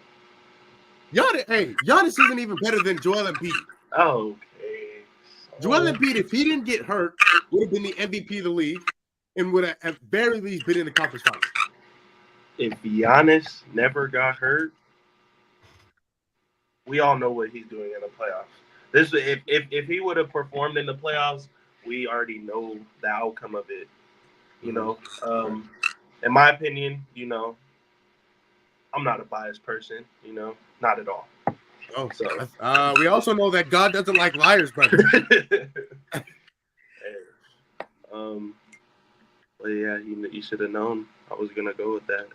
Giannis isn't even better than Joel Embiid. Oh, okay. Joel Embiid, if he didn't get hurt, would have been the MVP of the league and would have at very least been in the conference finals. If Giannis never got hurt, we all know what he's doing in the playoffs. If he would have performed in the playoffs, we already know the outcome of it. In my opinion, I'm not a biased person. Not at all. Oh, so we also know that God doesn't like liars, brother. But yeah, you should have known I was gonna go with that.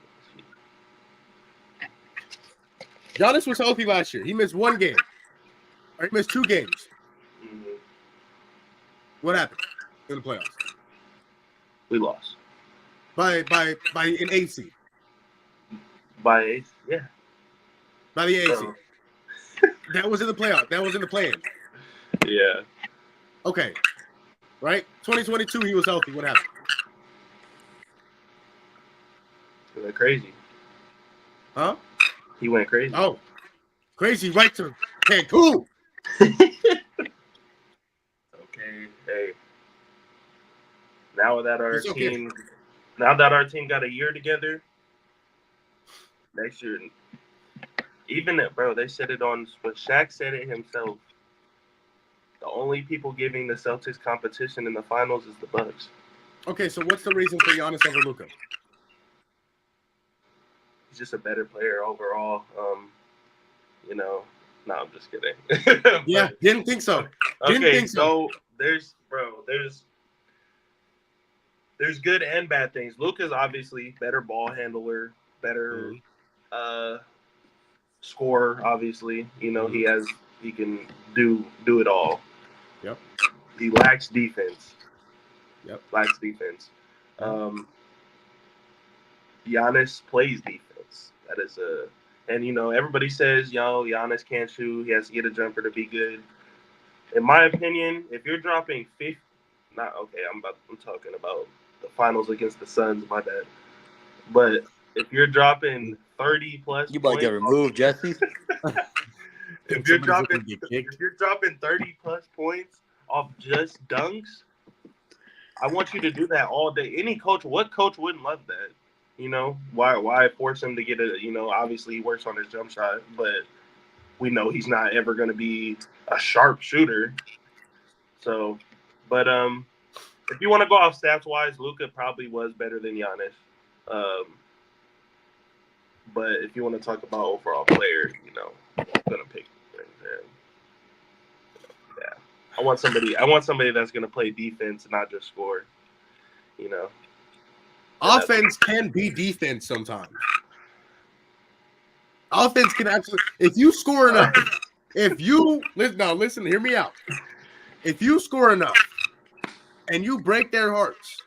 Giannis was healthy last year. He missed 1 game. Or he missed 2 games. Mm-hmm. What happened in the playoffs? We lost by an 8 seed. By 8, yeah. By the 8 seed. That was in the playoff. That was in the play-in. Yeah. Okay. Right? 2022, he was healthy. What happened? He went crazy. Huh? He went crazy. Oh. Crazy right to Cancun. Hey. Now that It's okay. got a year together, next year, even bro, they said it on. But Shaq said it himself. The only people giving the Celtics competition in the finals is the Bucks. Okay, so what's the reason for Giannis over Luka? He's just a better player overall. No, I'm just kidding. Yeah, didn't think so. So there's good and bad things. Luka's obviously better ball handler, better scorer. Obviously, he can do it all. Yep. He lacks defense. Yep. Lacks defense. Giannis plays defense. That is and everybody says, Giannis can't shoot. He has to get a jumper to be good. In my opinion, if you're dropping 50, I'm talking about the finals against the Suns, my bad. But if you're dropping 30 plus, you might get removed, Jesse. if you're dropping 30 plus points off just dunks, I want you to do that all day. What coach wouldn't love that? Why force him to get obviously he works on his jump shot, but we know he's not ever going to be a sharp shooter. So, but if you want to go off stats wise, Luka probably was better than Giannis. But if you want to talk about overall player, I'm going to pick him. Yeah. I want somebody that's going to play defense, not just score. Offense can be defense sometimes. Offense can actually, if you score enough, listen, hear me out. If you score enough and you break their hearts,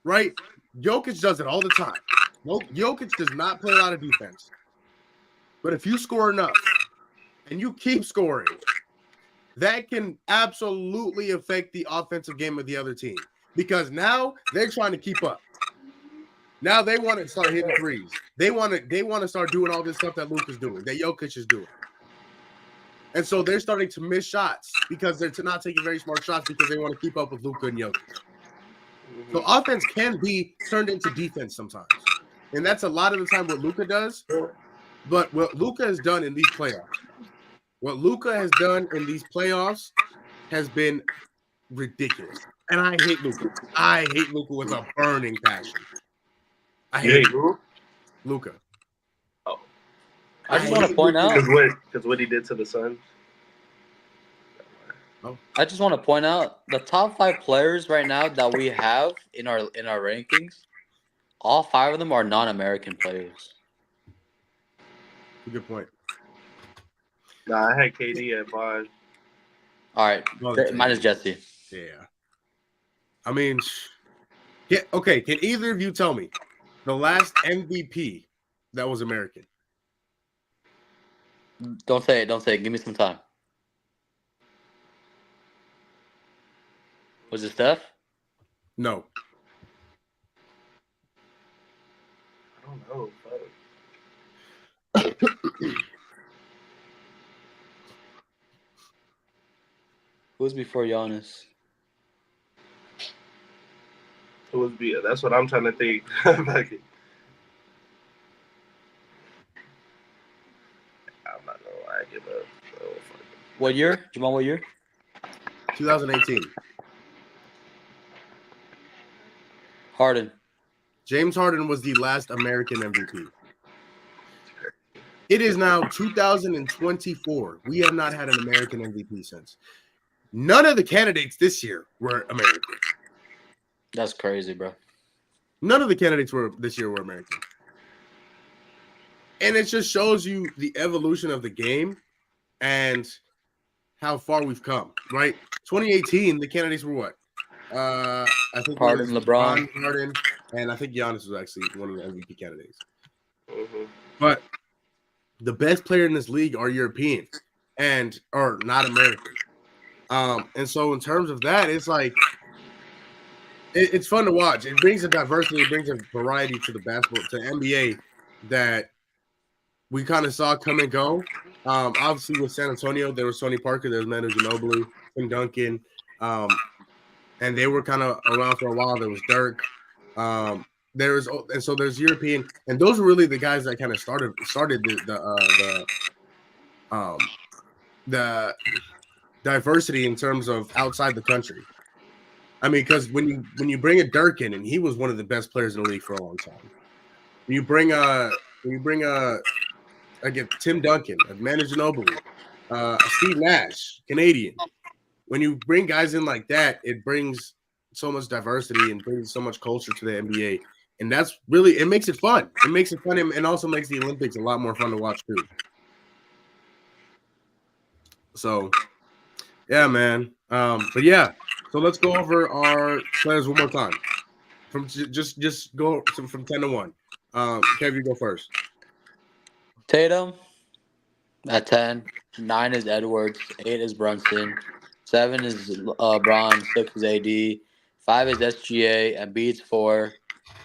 right? Jokic does it all the time. Jokic does not play a lot of defense. But if you score enough and you keep scoring, that can absolutely affect the offensive game of the other team. Because now they're trying to keep up. Now they want to start hitting threes. They want to start doing all this stuff that Luka's doing, that Jokic is doing. And so they're starting to miss shots because they're not taking very smart shots because they want to keep up with Luka and Jokic. So offense can be turned into defense sometimes. And that's a lot of the time what Luka does. But what Luka has done in these playoffs, has been ridiculous. And I hate Luka. I hate Luka with a burning passion. I hate Luka. Oh. I just want to point out because what he did to the Suns. I just want to point out the top 5 players right now that we have in our rankings. All 5 of them are non-American players. Good point. Nah, I had KD at 5. All right, mine is Jesse. Yeah. I mean, okay. Can either of you tell me the last MVP that was American? Don't say it. Give me some time. Was it Steph? No. I don't know. Who was before Giannis? That's what I'm trying to think. I'm not gonna lie, I give up. What year? Jamal, what year? 2018. Harden. James Harden was the last American MVP. It is now 2024. We have not had an American MVP since. None of the candidates this year were American. That's crazy, bro. None of the candidates this year were American. And it just shows you the evolution of the game and how far we've come, right? 2018, the candidates were what? I think Harden, LeBron, Harden, and I think Giannis was actually one of the MVP candidates. Mm-hmm. But the best player in this league are European and are not American. And so in terms of that, it's like it's fun to watch. It brings a diversity, it brings a variety to the basketball, to NBA that we kind of saw come and go. Obviously with San Antonio, there was Tony Parker, there was Manu Ginobili, Tim Duncan. And they were kind of around for a while. There was Dirk. There's European, and those were really the guys that kind of started the diversity in terms of outside the country. I mean, because when you bring a Dirk in, and he was one of the best players in the league for a long time. When you bring again Tim Duncan, Manu Ginobili, Steve Nash, Canadian. When you bring guys in like that, it brings so much diversity and brings so much culture to the NBA. And that's really, it makes it fun. It makes it fun and also makes the Olympics a lot more fun to watch too. So, yeah, man. But yeah, so let's go over our players one more time. From just go from 10 to 1. Kev, you go first. Tatum at 10. 9 is Edwards. 8 is Brunson. 7 is Braun. 6 is AD. 5 is SGA. And Embiid's 4.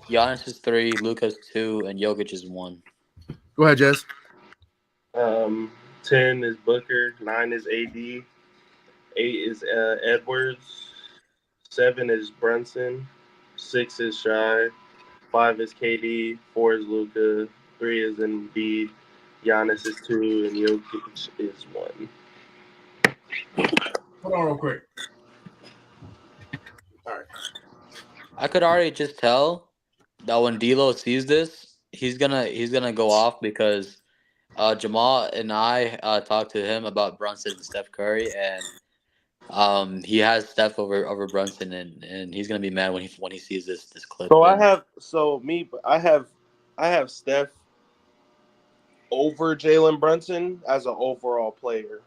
Giannis is 3. Luka's 2. And Jokic is 1. Go ahead, Jess. 10 is Booker. 9 is AD. 8 is Edwards. 7 is Brunson. 6 is Shy. 5 is KD. 4 is Luka. 3 is Embiid. Giannis is 2, and Jokic is 1. Hold on real quick. All right. I could already just tell that when D'Lo sees this, he's gonna go off because Jamal and I talked to him about Brunson and Steph Curry, and he has Steph over Brunson, and he's gonna be mad when he sees this clip. So I have Steph over Jalen Brunson as an overall player.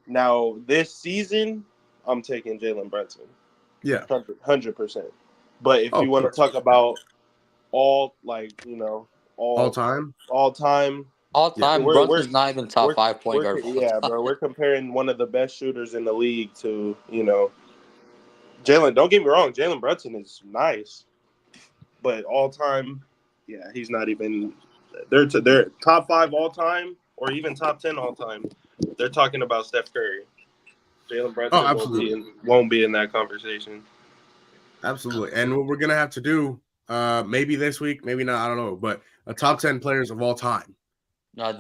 Now this season, I'm taking Jalen Brunson. Yeah, 100%. But if you want to talk about all time, Brunson's not even top 5 point guard. Yeah, bro, we're comparing one of the best shooters in the league to Jalen. Don't get me wrong, Jalen Brunson is nice, but all time, yeah, he's not even. They're top 5 all time, or even top 10 all time. They're talking about Steph Curry. Jalen Brunson won't be in that conversation. Absolutely. And what we're gonna have to do, maybe this week, maybe not, I don't know, but a top 10 players of all time. No, I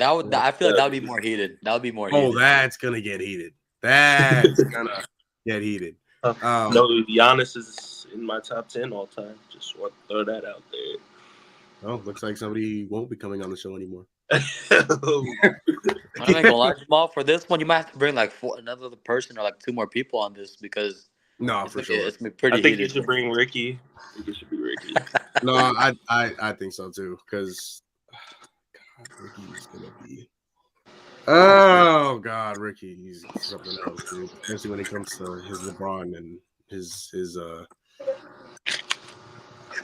feel like that would be more heated. That would be more heated. Oh, that's gonna get heated. That's gonna get heated. No, Giannis is in my top 10 all time. Just want to throw that out there. Oh, looks like somebody won't be coming on the show anymore. I'm not gonna lie, Jamal. For this one, you might have to bring like another person or like 2 more people on this because for sure. It's pretty I think heated. you should bring Ricky. I think it should be Ricky. No, I think so too because Ricky's gonna be. Oh God, Ricky, he's something else, dude. Especially when it comes to his LeBron and his.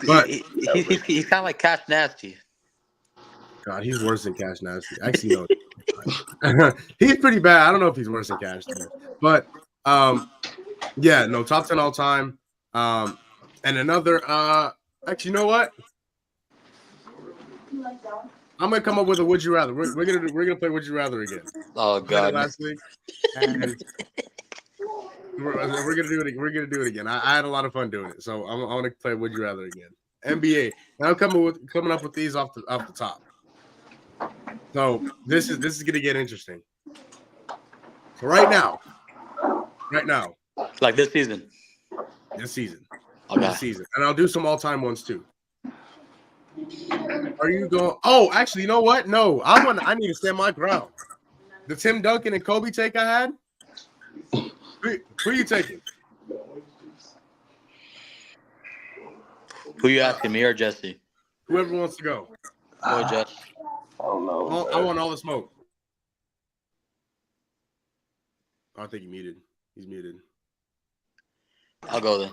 But he's kind of like Cash Nasty. God, he's worse than Cash Nasty. Actually, no, he's pretty bad. I don't know if he's worse than Cash, but yeah, no, top 10 all time. And another. Actually, you know what? I'm gonna come up with a would you rather. We're gonna play would you rather again. Oh God! Last week, and we're gonna do it. We're gonna do it again. I had a lot of fun doing it, so I want to play would you rather again. NBA, and I'm coming up with these off the top. So this is gonna get interesting. So right now, like this season, okay. This season, and I'll do some all time ones too. Are you going? Oh, actually, you know what? No, I need to stand my ground. The Tim Duncan and Kobe take I had. Who are you taking? Who you asking, me or Jesse? Whoever wants to go. Go, Jess. I don't know. I want all the smoke. I think he's muted. I'll go then.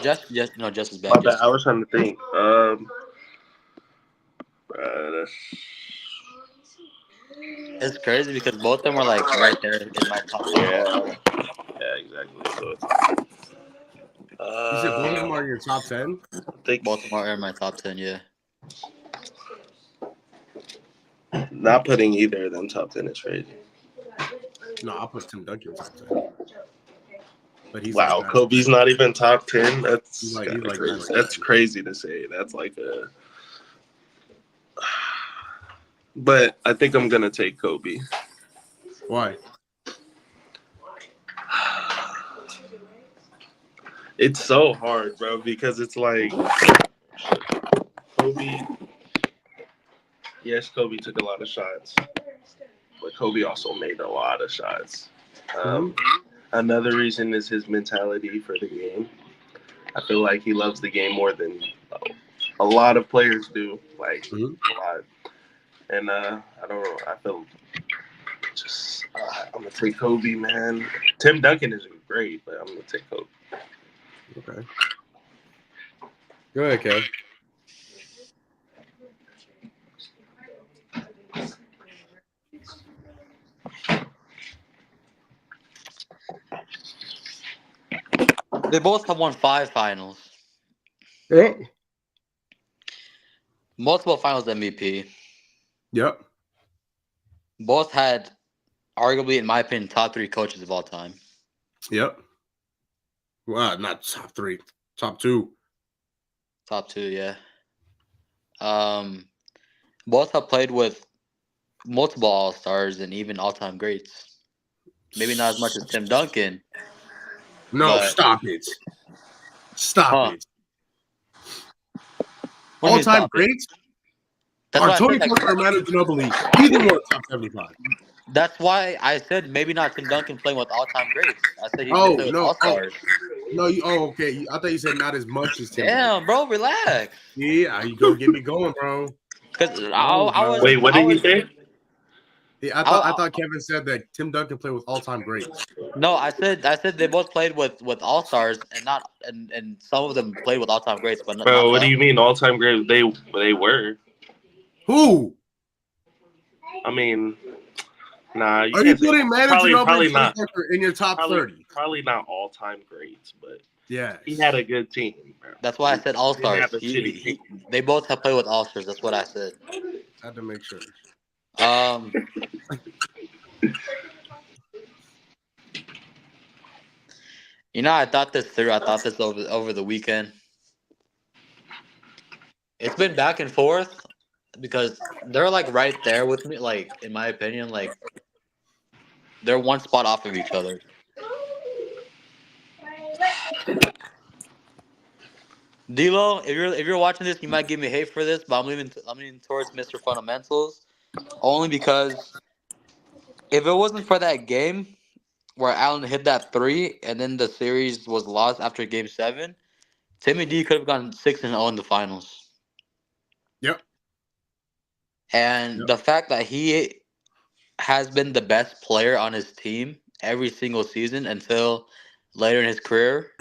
Jess is back. My bad. I was trying to think. It's crazy because both of them are like right there in my top. Yeah, exactly. So you said both of them are in your top 10? I think both of them are in my top 10. Yeah. Not putting either of them top 10 is crazy. No, I'll put Tim Duncan top 10. But he's Wow, like Kobe's not even top 10. That's He's like crazy. 9. That's crazy to say. That's like a. But I think I'm gonna take Kobe. Why? It's so hard, bro, because it's like Kobe. Yes, Kobe took a lot of shots, but Kobe also made a lot of shots. Another reason is his mentality for the game. I feel like he loves the game more than a lot of players do. Like a lot. And I don't know. I feel just I'm gonna take Kobe, man. Tim Duncan is great, but I'm gonna take Kobe. Okay. Go ahead, Kev. They both have won 5 finals. Yep. Multiple finals MVP. Yep. Both had, arguably, in my opinion, top 3 coaches of all time. Yep. Well, not top 3, top 2. Top 2, yeah. Both have played with multiple All-Stars and even all-time greats. Maybe not as much as Tim Duncan. No, but, stop it. Stop it. All-time greats are Tony Parker or Manu Ginobili. Either one top 75. That's why I said maybe not Tim Duncan playing with all-time greats. I said he could play with all-stars. Okay. I thought you said not as much as Tim. Damn, bro, relax. Yeah, you gonna get me going, bro. Because I was. Wait, what did you say? Yeah, I thought Kevin said that Tim Duncan played with all-time greats. No, I said they both played with all-stars and not and some of them played with all-time greats, but Bro, what not do you mean all-time great? They were. Who? I mean, nah. Are you putting Manu Ginobili and in your top 30? Probably not all-time greats, but yeah, he had a good team, bro. That's why I said all-stars. They both have played with all-stars. That's what I said. I had to make sure. I thought this through. I thought this over the weekend. It's been back and forth because they're like right there with me. Like in my opinion, like they're one spot off of each other. D-Lo, if you're watching this, you might give me hate for this, but I'm leaning towards Mr. Fundamentals, only because if it wasn't for that game where Allen hit that 3 and then the series was lost after Game 7, Timmy D could have gone 6-0 in the finals. Yep. And the fact that he has been the best player on his team every single season until later in his career,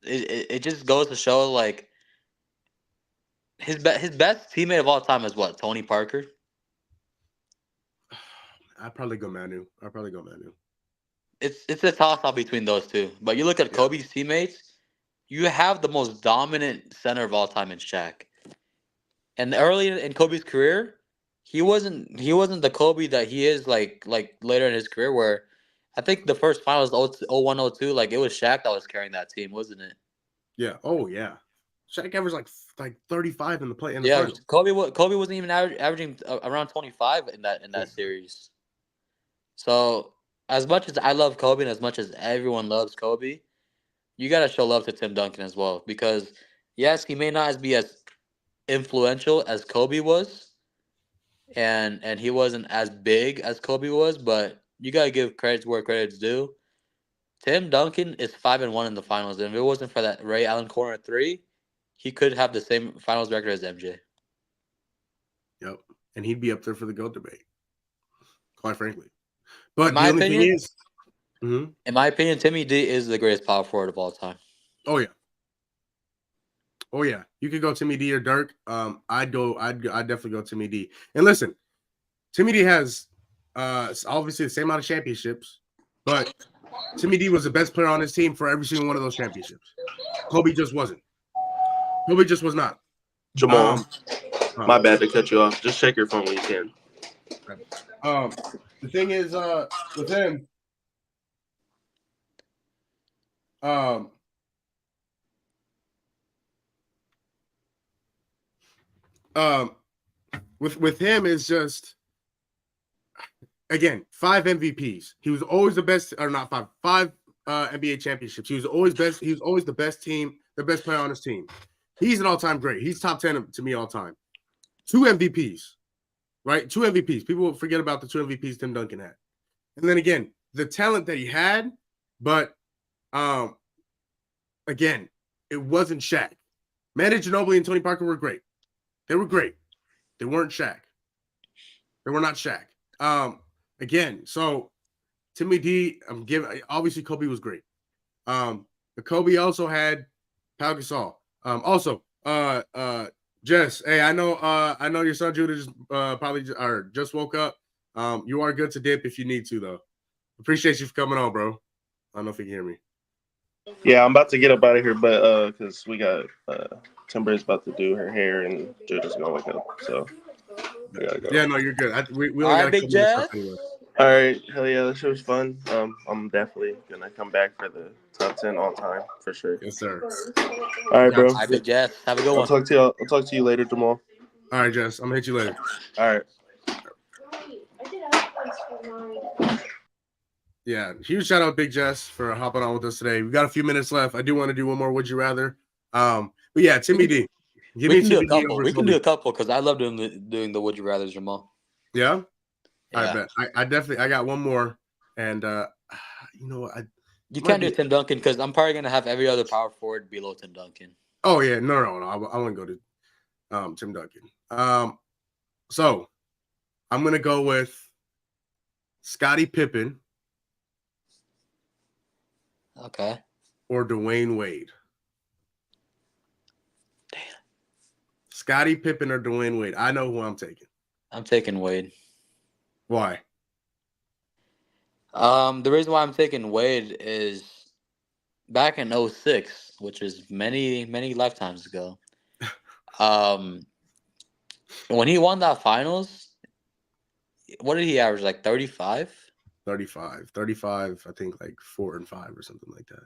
it just goes to show like his best teammate of all time is what? Tony Parker. I'd probably go Manu. It's a toss up between those two. But you look at Kobe's teammates, you have the most dominant center of all time in Shaq. And early in Kobe's career, he wasn't the Kobe that he is like later in his career, where I think the first finals 01-02, like it was Shaq that was carrying that team, wasn't it? Yeah. Oh yeah. Shaq averaged like 35 in the play. Finals. Kobe wasn't even averaging around 25 in that series. So as much as I love Kobe and as much as everyone loves Kobe, you gotta show love to Tim Duncan as well, because yes, he may not be as influential as Kobe was, and he wasn't as big as Kobe was, but you gotta give credit where credit's due. Tim Duncan is 5-1 in the finals, and if it wasn't for that Ray Allen corner 3, he could have the same finals record as MJ. Yep, and he'd be up there for the GOAT debate, quite frankly. But the only thing is, in my opinion, Timmy D is the greatest power forward of all time. Oh yeah. You could go Timmy D or Dirk. I'd definitely go Timmy D. And listen, Timmy D has obviously the same amount of championships, but Timmy D was the best player on his team for every single one of those championships. Kobe just wasn't. Kobe just was not. Jamal, my bad to cut you off. Just check your phone when you can. The thing is, with him, With him is just again 5 MVPs. He was always the best, or not five NBA championships. He was always best. He was always the best team, the best player on his team. He's an all-time great. He's top 10 to me all time. 2 MVPs, right? 2 MVPs. People forget about the 2 MVPs Tim Duncan had. And then again, the talent that he had, but again, it wasn't Shaq. Manu Ginobili and Tony Parker were great. They were great. They weren't Shaq. They were not Shaq. Again, so Timmy D, I'm giving obviously Kobe was great. But Kobe also had Pau Gasol. Also, Jess, hey, I know your son Judah just woke up. You are good to dip if you need to, though. Appreciate you for coming on, bro. I don't know if you can hear me. Yeah, I'm about to get up out of here, but because we got Timber's about to do her hair and Judah's gonna wake up, so we gotta go. Yeah, no, you're good. We only All got right, Big Jess. anyway. All right, hell yeah, this shit was fun. I'm definitely gonna come back for the top 10 all time for sure. Yes, sir. All right, bro. All right, Big Jess. Have a good one. I'll talk to you later, Jamal. All right, Jess. I'm gonna hit you later. All right. Yeah, huge shout out, Big Jess, for hopping on with us today. We got a few minutes left. I do want to do one more. Would you rather? But yeah, Timmy D. We can do a couple. We can do a couple because I love doing the Would You Rather, Jamal. Yeah. Yeah. I bet. I definitely. I got one more, and you know what? You can't do Tim Duncan because I'm probably gonna have every other power forward below Tim Duncan. Oh yeah, no. I want to go to Tim Duncan. So I'm gonna go with Scottie Pippen. Okay. Or Dwayne Wade. Damn. Scottie Pippen or Dwayne Wade. I know who I'm taking. I'm taking Wade. Why? The reason why I'm taking Wade is back in 06, which is many, many lifetimes ago. When he won that finals, what did he average? Like 35? 35, I think like 4 and 5 or something like that.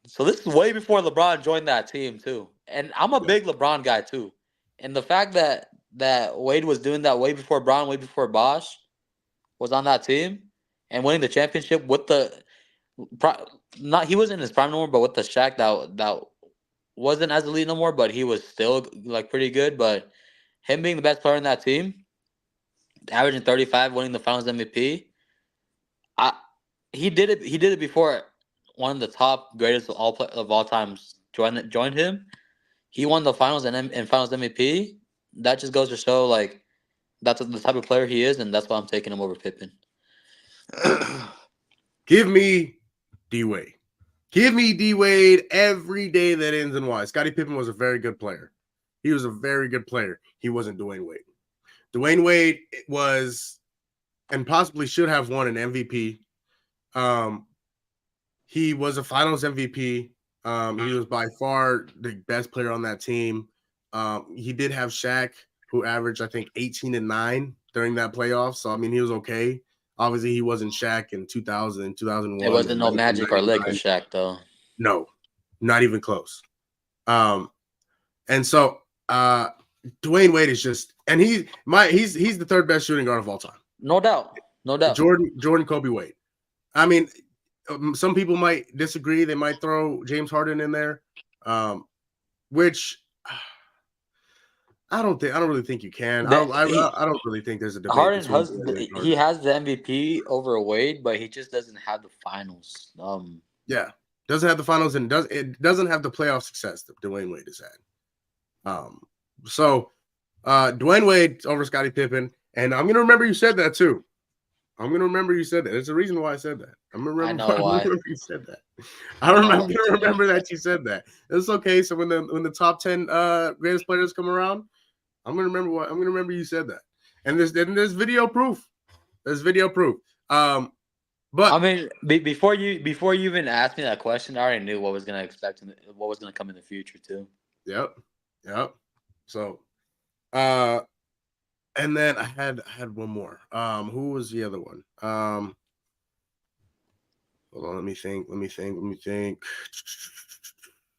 So this is way before LeBron joined that team too. And I'm a big LeBron guy too. And the fact that Wade was doing that way before Brown, way before Bosh was on that team and winning the championship with he wasn't in his prime no more, but with the Shaq that wasn't as elite no more, but he was still like pretty good. But him being the best player in that team, averaging 35, winning the Finals MVP. He did it before one of the top greatest of all times joined him. He won the Finals and Finals MVP. That just goes to show like that's the type of player he is, and that's why I'm taking him over Pippen. Give me D Wade. Give me D Wade every day that ends in Y. Scottie Pippen was a very good player. He was a very good player. He wasn't Dwayne Wade. Dwayne Wade was and possibly should have won an MVP. He was a Finals MVP. He was by far the best player on that team. He did have Shaq, who averaged, I think, 18 and 9 during that playoff. So, I mean, he was okay. Obviously, he wasn't Shaq in 2000, 2001. It wasn't no Magic or Lakers Shaq, though. No, not even close. And so Dwayne Wade is just, and he's the third best shooting guard of all time. No doubt. Jordan, Kobe, Wade. I mean, some people might disagree. They might throw James Harden in there, which I don't really think you can. I don't really think there's a debate. Harden he has the MVP over Wade, but he just doesn't have the finals. Yeah, doesn't have the finals and doesn't have the playoff success that Dwayne Wade has had. So Dwayne Wade over Scottie Pippen, and I'm gonna remember you said that too. I'm gonna remember you said that. There's a reason why I said that. I know why you said that. I'm gonna remember that you said that. It's okay. So when the top 10 greatest players come around, I'm gonna remember you said that. And there's video proof. There's video proof. But I mean, before you even asked me that question, I already knew what was gonna expect and what was gonna come in the future too. Yep. So, and then I had one more. Who was the other one? Hold on, let me think.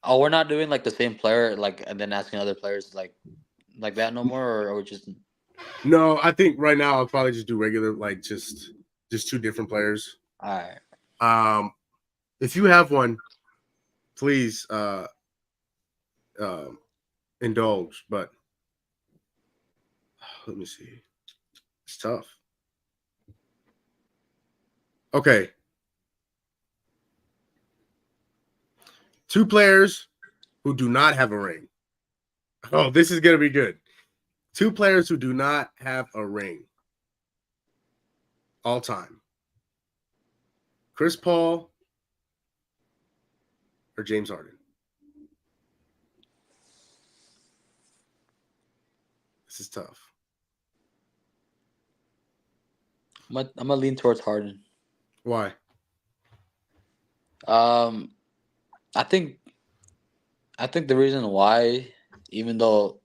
Oh, we're not doing like the same player, like, and then asking other players like that no more, or just No, I think right now I'll probably just do regular, like just two different players. all right. If you have one, please indulge. But let me see. It's tough. Okay. 2 players who do not have a ring. Oh, this is gonna be good. 2 players who do not have a ring. All time. Chris Paul or James Harden. This is tough. I'm gonna lean towards Harden. Why? I think the reason why, even though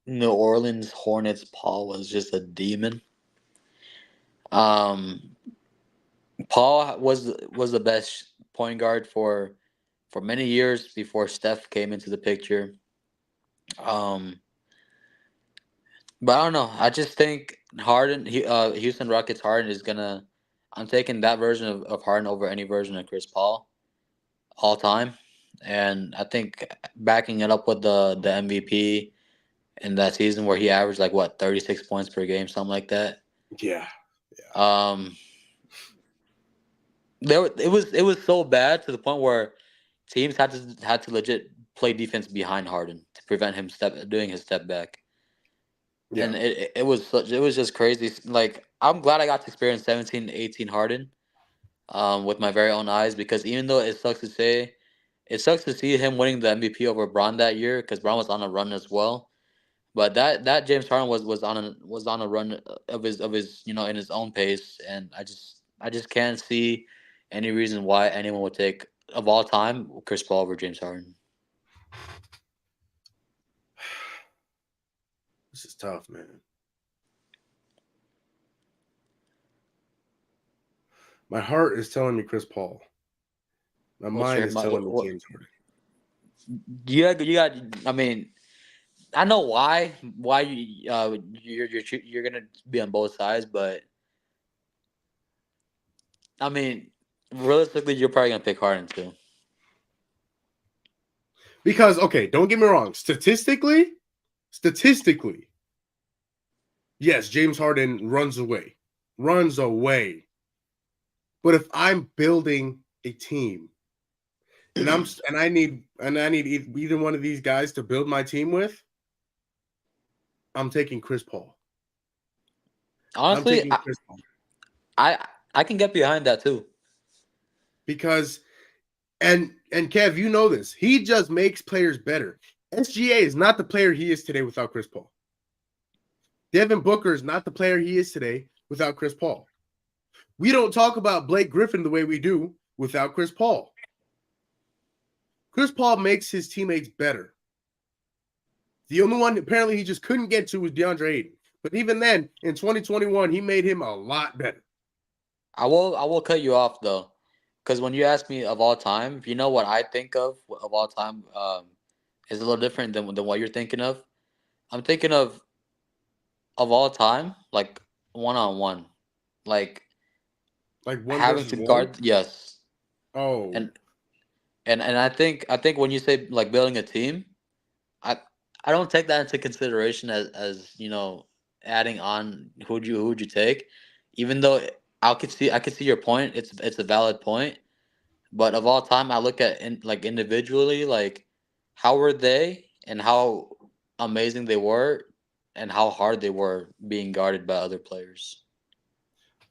New Orleans Hornets Paul was just a demon, um, Paul was the best point guard for many years before Steph came into the picture. But I don't know. I just think Harden, Houston Rockets Harden is gonna. I'm taking that version of Harden over any version of Chris Paul all time, and I think backing it up with the MVP in that season where he averaged like what 36 points per game, something like that. Yeah. Um, it was so bad to the point where teams had to legit play defense behind Harden to prevent him doing his step back. Yeah. And it was just crazy. Like, I'm glad I got to experience 17, 18 Harden with my very own eyes, because even though it sucks to see him winning the MVP over Braun that year, because Braun was on a run as well. But that James Harden was on a run of his in his own pace, and I just can't see any reason why anyone would take, of all time, Chris Paul over James Harden. This is tough, man. My heart is telling me Chris Paul. My mind is telling me James Harden. You got. I mean, I know why you're gonna be on both sides, but I mean, realistically, you're probably gonna pick Harden too. Because, okay, don't get me wrong. Statistically, yes, James Harden runs away. But if I'm building a team and I need either one of these guys to build my team with, I'm taking Chris Paul. Honestly, Chris Paul. I can get behind that too. Because and Kev, you know this. He just makes players better. SGA is not the player he is today without Chris Paul. Devin Booker is not the player he is today without Chris Paul. We don't talk about Blake Griffin the way we do without Chris Paul. Chris Paul makes his teammates better. The only one apparently he just couldn't get to was DeAndre Ayton. But even then, in 2021, he made him a lot better. I will cut you off though, because when you ask me of all time, you know what I think of all time is a little different than what you're thinking of. I'm thinking of all time, like one-on-one, like one having to guard. One? Yes. Oh. And I think when you say like building a team, I don't take that into consideration as adding on who'd you take, even though I could see your point. It's a valid point, but of all time, I look at like individually, like how were they and how amazing they were and how hard they were being guarded by other players.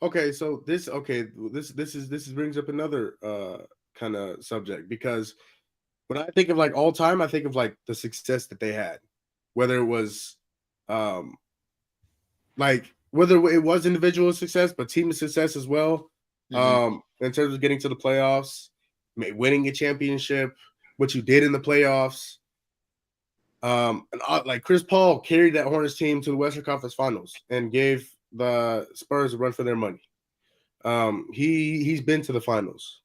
Okay, so this brings up another kind of subject, because when I think of like all time, I think of like the success that they had, whether it was whether it was individual success, but team success as well. Mm-hmm. In terms of getting to the playoffs, winning a championship, what you did in the playoffs. And like Chris Paul carried that Hornets team to the Western Conference Finals and gave the Spurs a run for their money. He's been to the finals.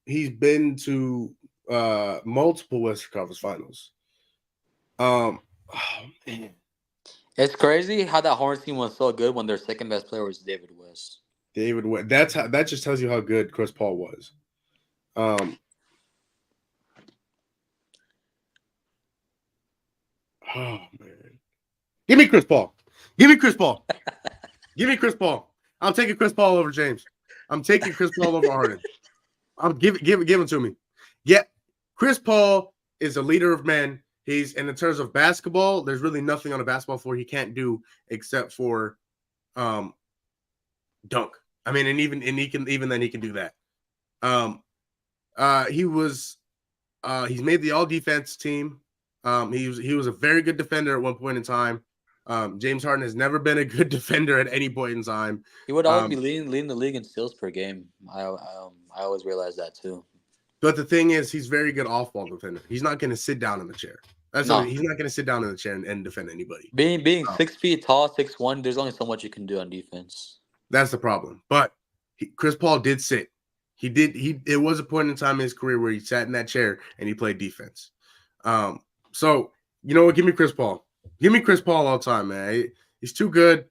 He's been to multiple Western Conference Finals. Oh man, It's crazy how that Hornets team was so good when their second best player was David West. David West. That just tells you how good Chris Paul was. Oh man, give me Chris Paul. Give me Chris Paul. Give me Chris Paul. I'm taking Chris Paul over James. I'm taking Chris Paul over Harden. I'm give him to me. Yeah, Chris Paul is a leader of men. And in terms of basketball, there's really nothing on a basketball floor he can't do except for dunk. I mean, even then he can do that. He's made the all defense team. He was a very good defender at one point in time. James Harden has never been a good defender at any point in time. He would always be leading the league in steals per game. I always realized that too. But the thing is, he's very good off-ball defender. He's not going to sit down in the chair. He's not going to sit down in the chair and defend anybody. Being 6 feet tall, 6'1", there's only so much you can do on defense. That's the problem. But Chris Paul did sit. It was a point in time in his career where he sat in that chair and he played defense. So you know what? Give me Chris Paul. Give me Chris Paul all the time, man. He's too good.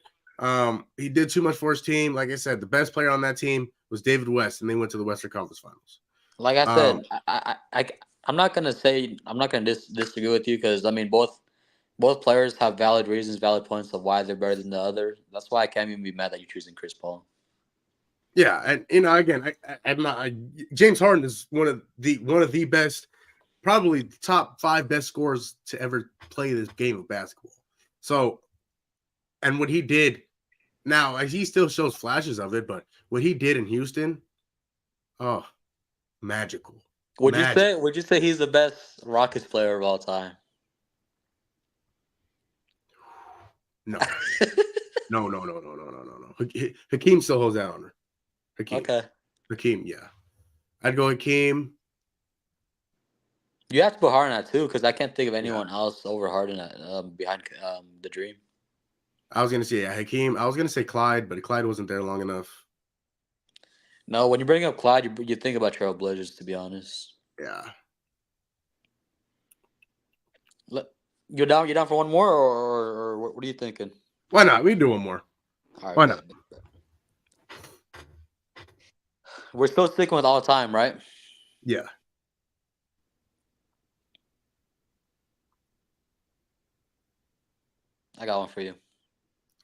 He did too much for his team. Like I said, the best player on that team was David West, and they went to the Western Conference Finals. Like I said, I'm not gonna disagree with you because I mean both players have valid reasons, valid points of why they're better than the other. That's why I can't even be mad that you're choosing Chris Paul. Yeah, and again, I'm not. James Harden is one of the best, probably top 5 best scorers to ever play this game of basketball. So, and what he did, now he still shows flashes of it, but what he did in Houston, oh, magical. Would you say he's the best Rockets player of all time? No. No. Hakeem still holds that honor. Hakeem, yeah. I'd go Hakeem. You have to put Harden at 2 because I can't think of anyone else over Harden behind the Dream. I was gonna say Hakeem. I was gonna say Clyde, but Clyde wasn't there long enough. No, when you bring up Clyde, you think about Trailblazers. To be honest. Yeah. You're down for one more, or what are you thinking? Why not? We do one more. All right, why not? We're still sticking with all time, right? Yeah. I got one for you.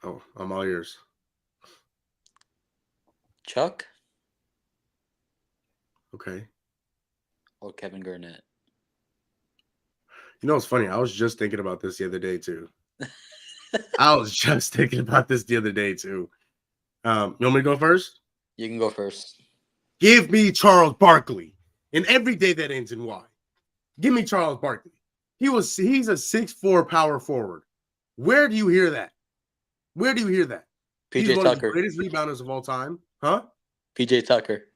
Oh, I'm all ears. Chuck? Okay. Or Kevin Garnett? You know what's funny? I was just thinking about this the other day too. You want me to go first? You can go first. Give me Charles Barkley. And every day that ends in Y. Give me Charles Barkley. He's a 6'4" power forward. Where do you hear that? PJ He's one Tucker. of the greatest rebounders of all time. Huh? PJ Tucker.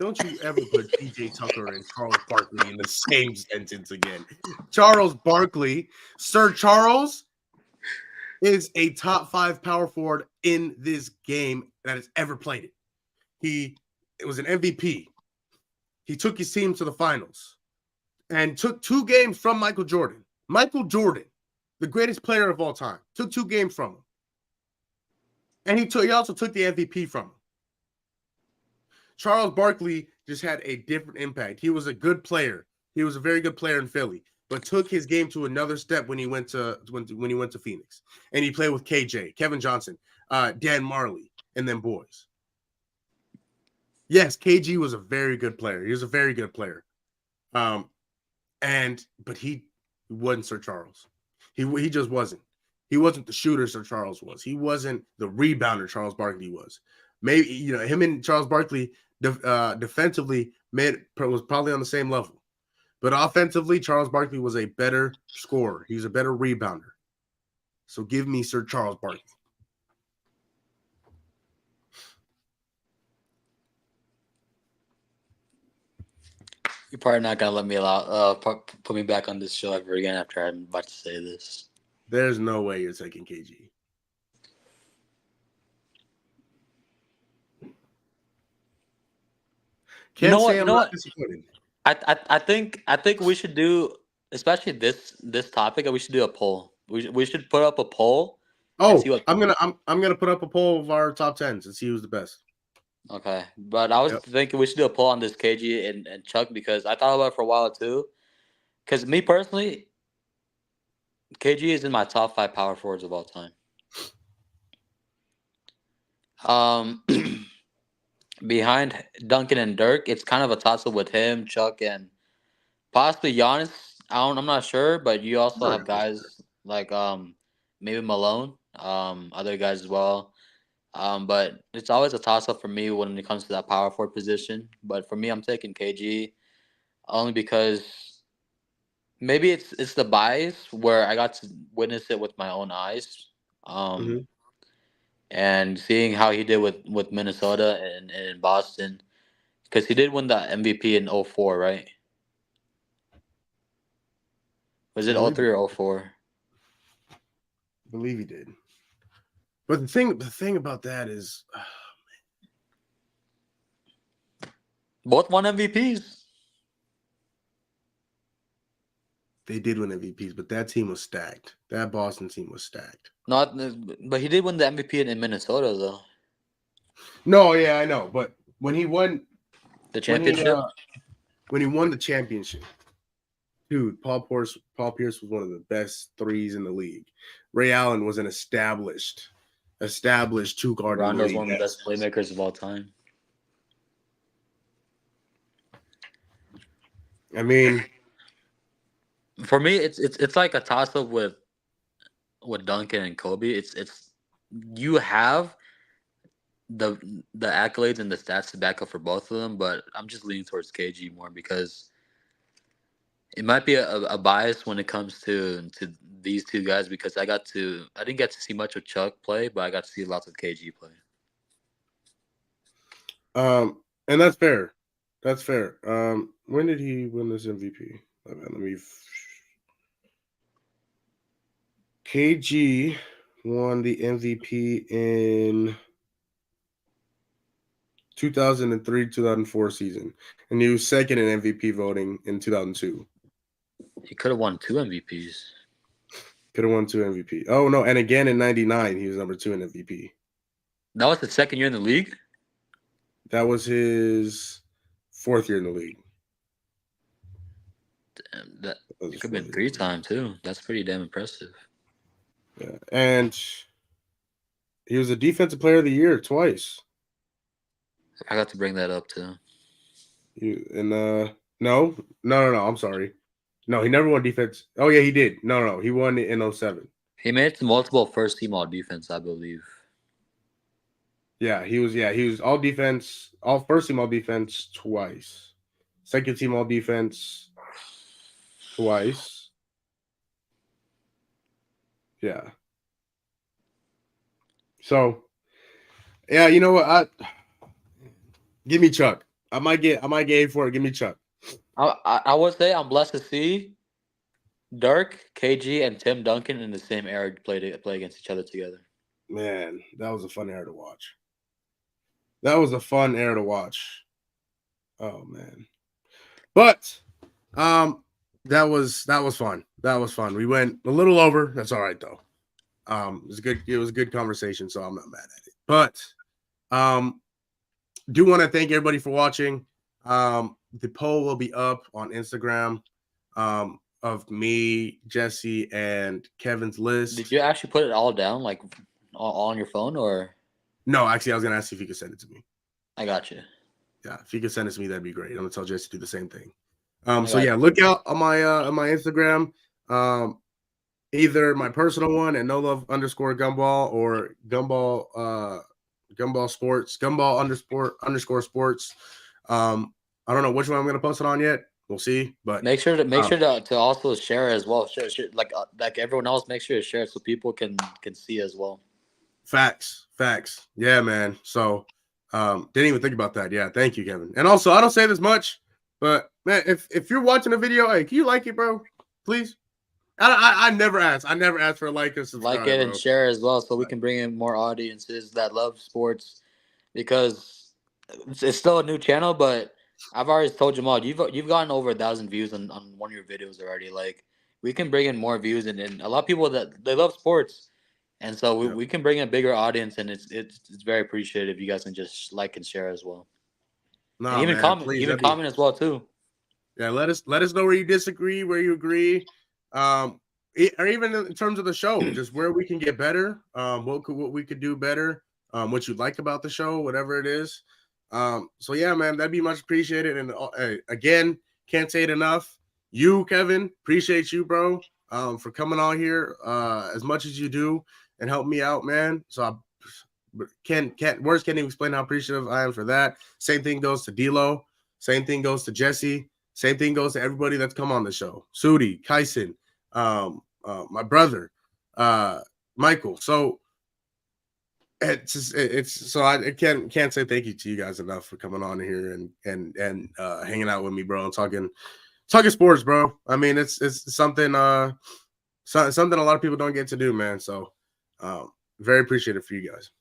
Don't you ever put PJ Tucker and Charles Barkley in the same sentence again. Charles Barkley, Sir Charles, is a top 5 power forward in this game that has ever played it. It was an MVP. He took his team to the finals and took 2 games from Michael Jordan. Michael Jordan, the greatest player of all time, took 2 games from him. And he also took the MVP from him. Charles Barkley just had a different impact. He was a good player. He was a very good player in Philly, but took his game to another step when he went to Phoenix. And he played with KJ, Kevin Johnson, Dan Marley, and them boys. Yes, KG was a very good player. He was a very good player. But he wasn't Sir Charles. He just wasn't. He wasn't the shooter Sir Charles was. He wasn't the rebounder Charles Barkley was. Maybe him and Charles Barkley defensively was probably on the same level, but offensively, Charles Barkley was a better scorer. He's a better rebounder. So give me Sir Charles Barkley. You're probably not gonna let me put me back on this show ever again after I'm about to say this. There's no way you're taking KG. You know Can't what? say You I'm know not what? disappointed. I think we should do, especially this topic. We should do a poll. We should put up a poll and see Oh, what. I'm gonna put up a poll of our top tens and see who's the best. Okay, but I was Yep. thinking we should do a poll on this KG and Chuck, because I thought about it for a while too. Because me personally, KG is in my top 5 power forwards of all time. Um, behind Duncan and Dirk, it's kind of a toss up with him, Chuck, and possibly Giannis. I'm not sure, but you also Sure, have guys like maybe Malone, other guys as well. But it's always a toss up for me when it comes to that power forward position. But for me, I'm taking KG only because maybe it's the bias where I got to witness it with my own eyes. Um, Mhm. and seeing how he did with Minnesota and in Boston, because he did win the MVP in '04, right? Was I it believe '03 or '04? he did. But the thing about that is, Both won MVPs. they did win MVPs, but that team was stacked. That Boston team was stacked. Not, but he did win the MVP in Minnesota though. No, yeah, I know, but when he won, The when he championship. when he won the championship, dude, Paul Pierce was one of the best threes in the league. Ray Allen was an established two guard in the Rondo's league. one of the best playmakers of all time. I mean, For me, it's like a toss up with Duncan and Kobe. It's you have the the accolades and the stats to back up for both of them, but I'm just leaning towards KG more because it might be a bias when it comes to these two guys, because I didn't get to see much of Chuck play, but I got to see lots of KG play. and that's fair. That's fair. When did he win this MVP? Let me. KG won the MVP in 2003, 2004 season, and he was second in MVP voting in 2002. He could have won 2 MVPs. Could have won 2 MVP. Oh no, and again in '99 he was number 2 in MVP. That was the second year in the league. That was his 4th year in the league. Damn, that That was it his could have 4th been year. 3 time too. That's pretty damn impressive. Yeah, and he was a defensive player of the year twice. I got to bring that up too. No, I'm sorry. No, he never won defense. Oh yeah, he did. No, he won it in 07. He made it to multiple first team all defense, I believe. Yeah, he was all defense, all first team all defense twice. Second team all defense twice. Yeah. So, yeah, you know what? Give me Chuck. I might get A for it. Give me Chuck. I would say I'm blessed to see Dirk, KG, and Tim Duncan in the same era play against each other together. Man, that was a fun era to watch. That was a fun era to watch. Oh man. But that was fun. That was fun. We went a little over. That's all right though. It was a good conversation, so I'm not mad at it. But do want to thank everybody for watching. The poll will be up on Instagram of me, Jesse, and Kevin's list. Did you actually put it all down, like all on your phone, or? No, actually, I was gonna ask you if you could send it to me. I got you. Yeah, if you could send it to me, that'd be great. I'm gonna tell Jesse to do the same thing. I So got yeah, you. look out on my Instagram. Either my personal one at @NoLove_Gumball or Gumball Sports, Gumball _sports. I don't know which one I'm gonna post it on yet. We'll see, but Make sure to also share as well. Share like everyone else. Make sure to share it so people can see as well. facts. Yeah, man. So didn't even think about that. Yeah, thank you, Kevin. And also, I don't say this much, but man, if you're watching a video, hey, can you like it, bro? Please. I never ask. I never ask for a like or subscribe. Like it and bro. share as well, so we can bring in more audiences that love sports, because it's still a new channel, but I've already told Jamal, you've gotten over 1,000 views on one of your videos already. Like, we can bring in more views, and a lot of people that they love sports, and so we can bring in a bigger audience, and it's very appreciated if you guys can just like and share as well, No, and even man, comment, please, that'd be, comment as well too. yeah. Let us know where you disagree, where you agree, or even in terms of the show, just where we can get better, what we could do better, what you like about the show, whatever it is. So yeah, man, that'd be much appreciated. And again, can't say it enough. You, Kevin, appreciate you, bro, for coming on here as much as you do and help me out, man. So I words can't even explain how appreciative I am for that. Same thing goes to D'Lo. Same thing goes to Jesse. Same thing goes to everybody that's come on the show. Sudi, Kyson, my brother, Michael. So it's so I can't say thank you to you guys enough for coming on here and hanging out with me, bro, and talking sports, bro. I mean, it's something something a lot of people don't get to do, man. So very appreciative for you guys.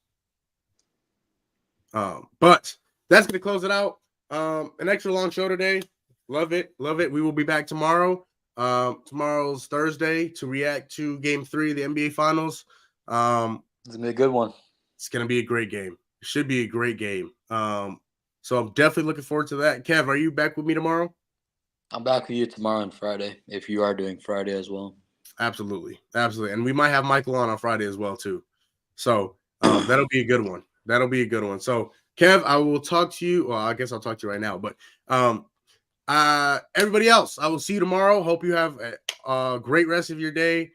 But that's gonna close it out. An extra long show today. Love it. We will be back tomorrow. Tomorrow's Thursday to react to Game 3 of the NBA Finals. It's gonna be a good one. It's gonna be a great game. It should be a great game. So I'm definitely looking forward to that. Kev, are you back with me tomorrow? I'm back with you tomorrow and Friday, if you are doing Friday as well. Absolutely. And we might have Michael on Friday as well too. So that'll be a good one. So Kev, I will talk to you. Well, I guess I'll talk to you right now. But everybody else, I will see you tomorrow. Hope you have a great rest of your day.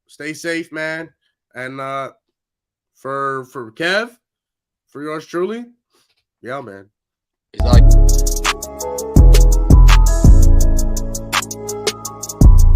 Stay safe, man. And for Kev, for yours truly, yeah, man. Exactly.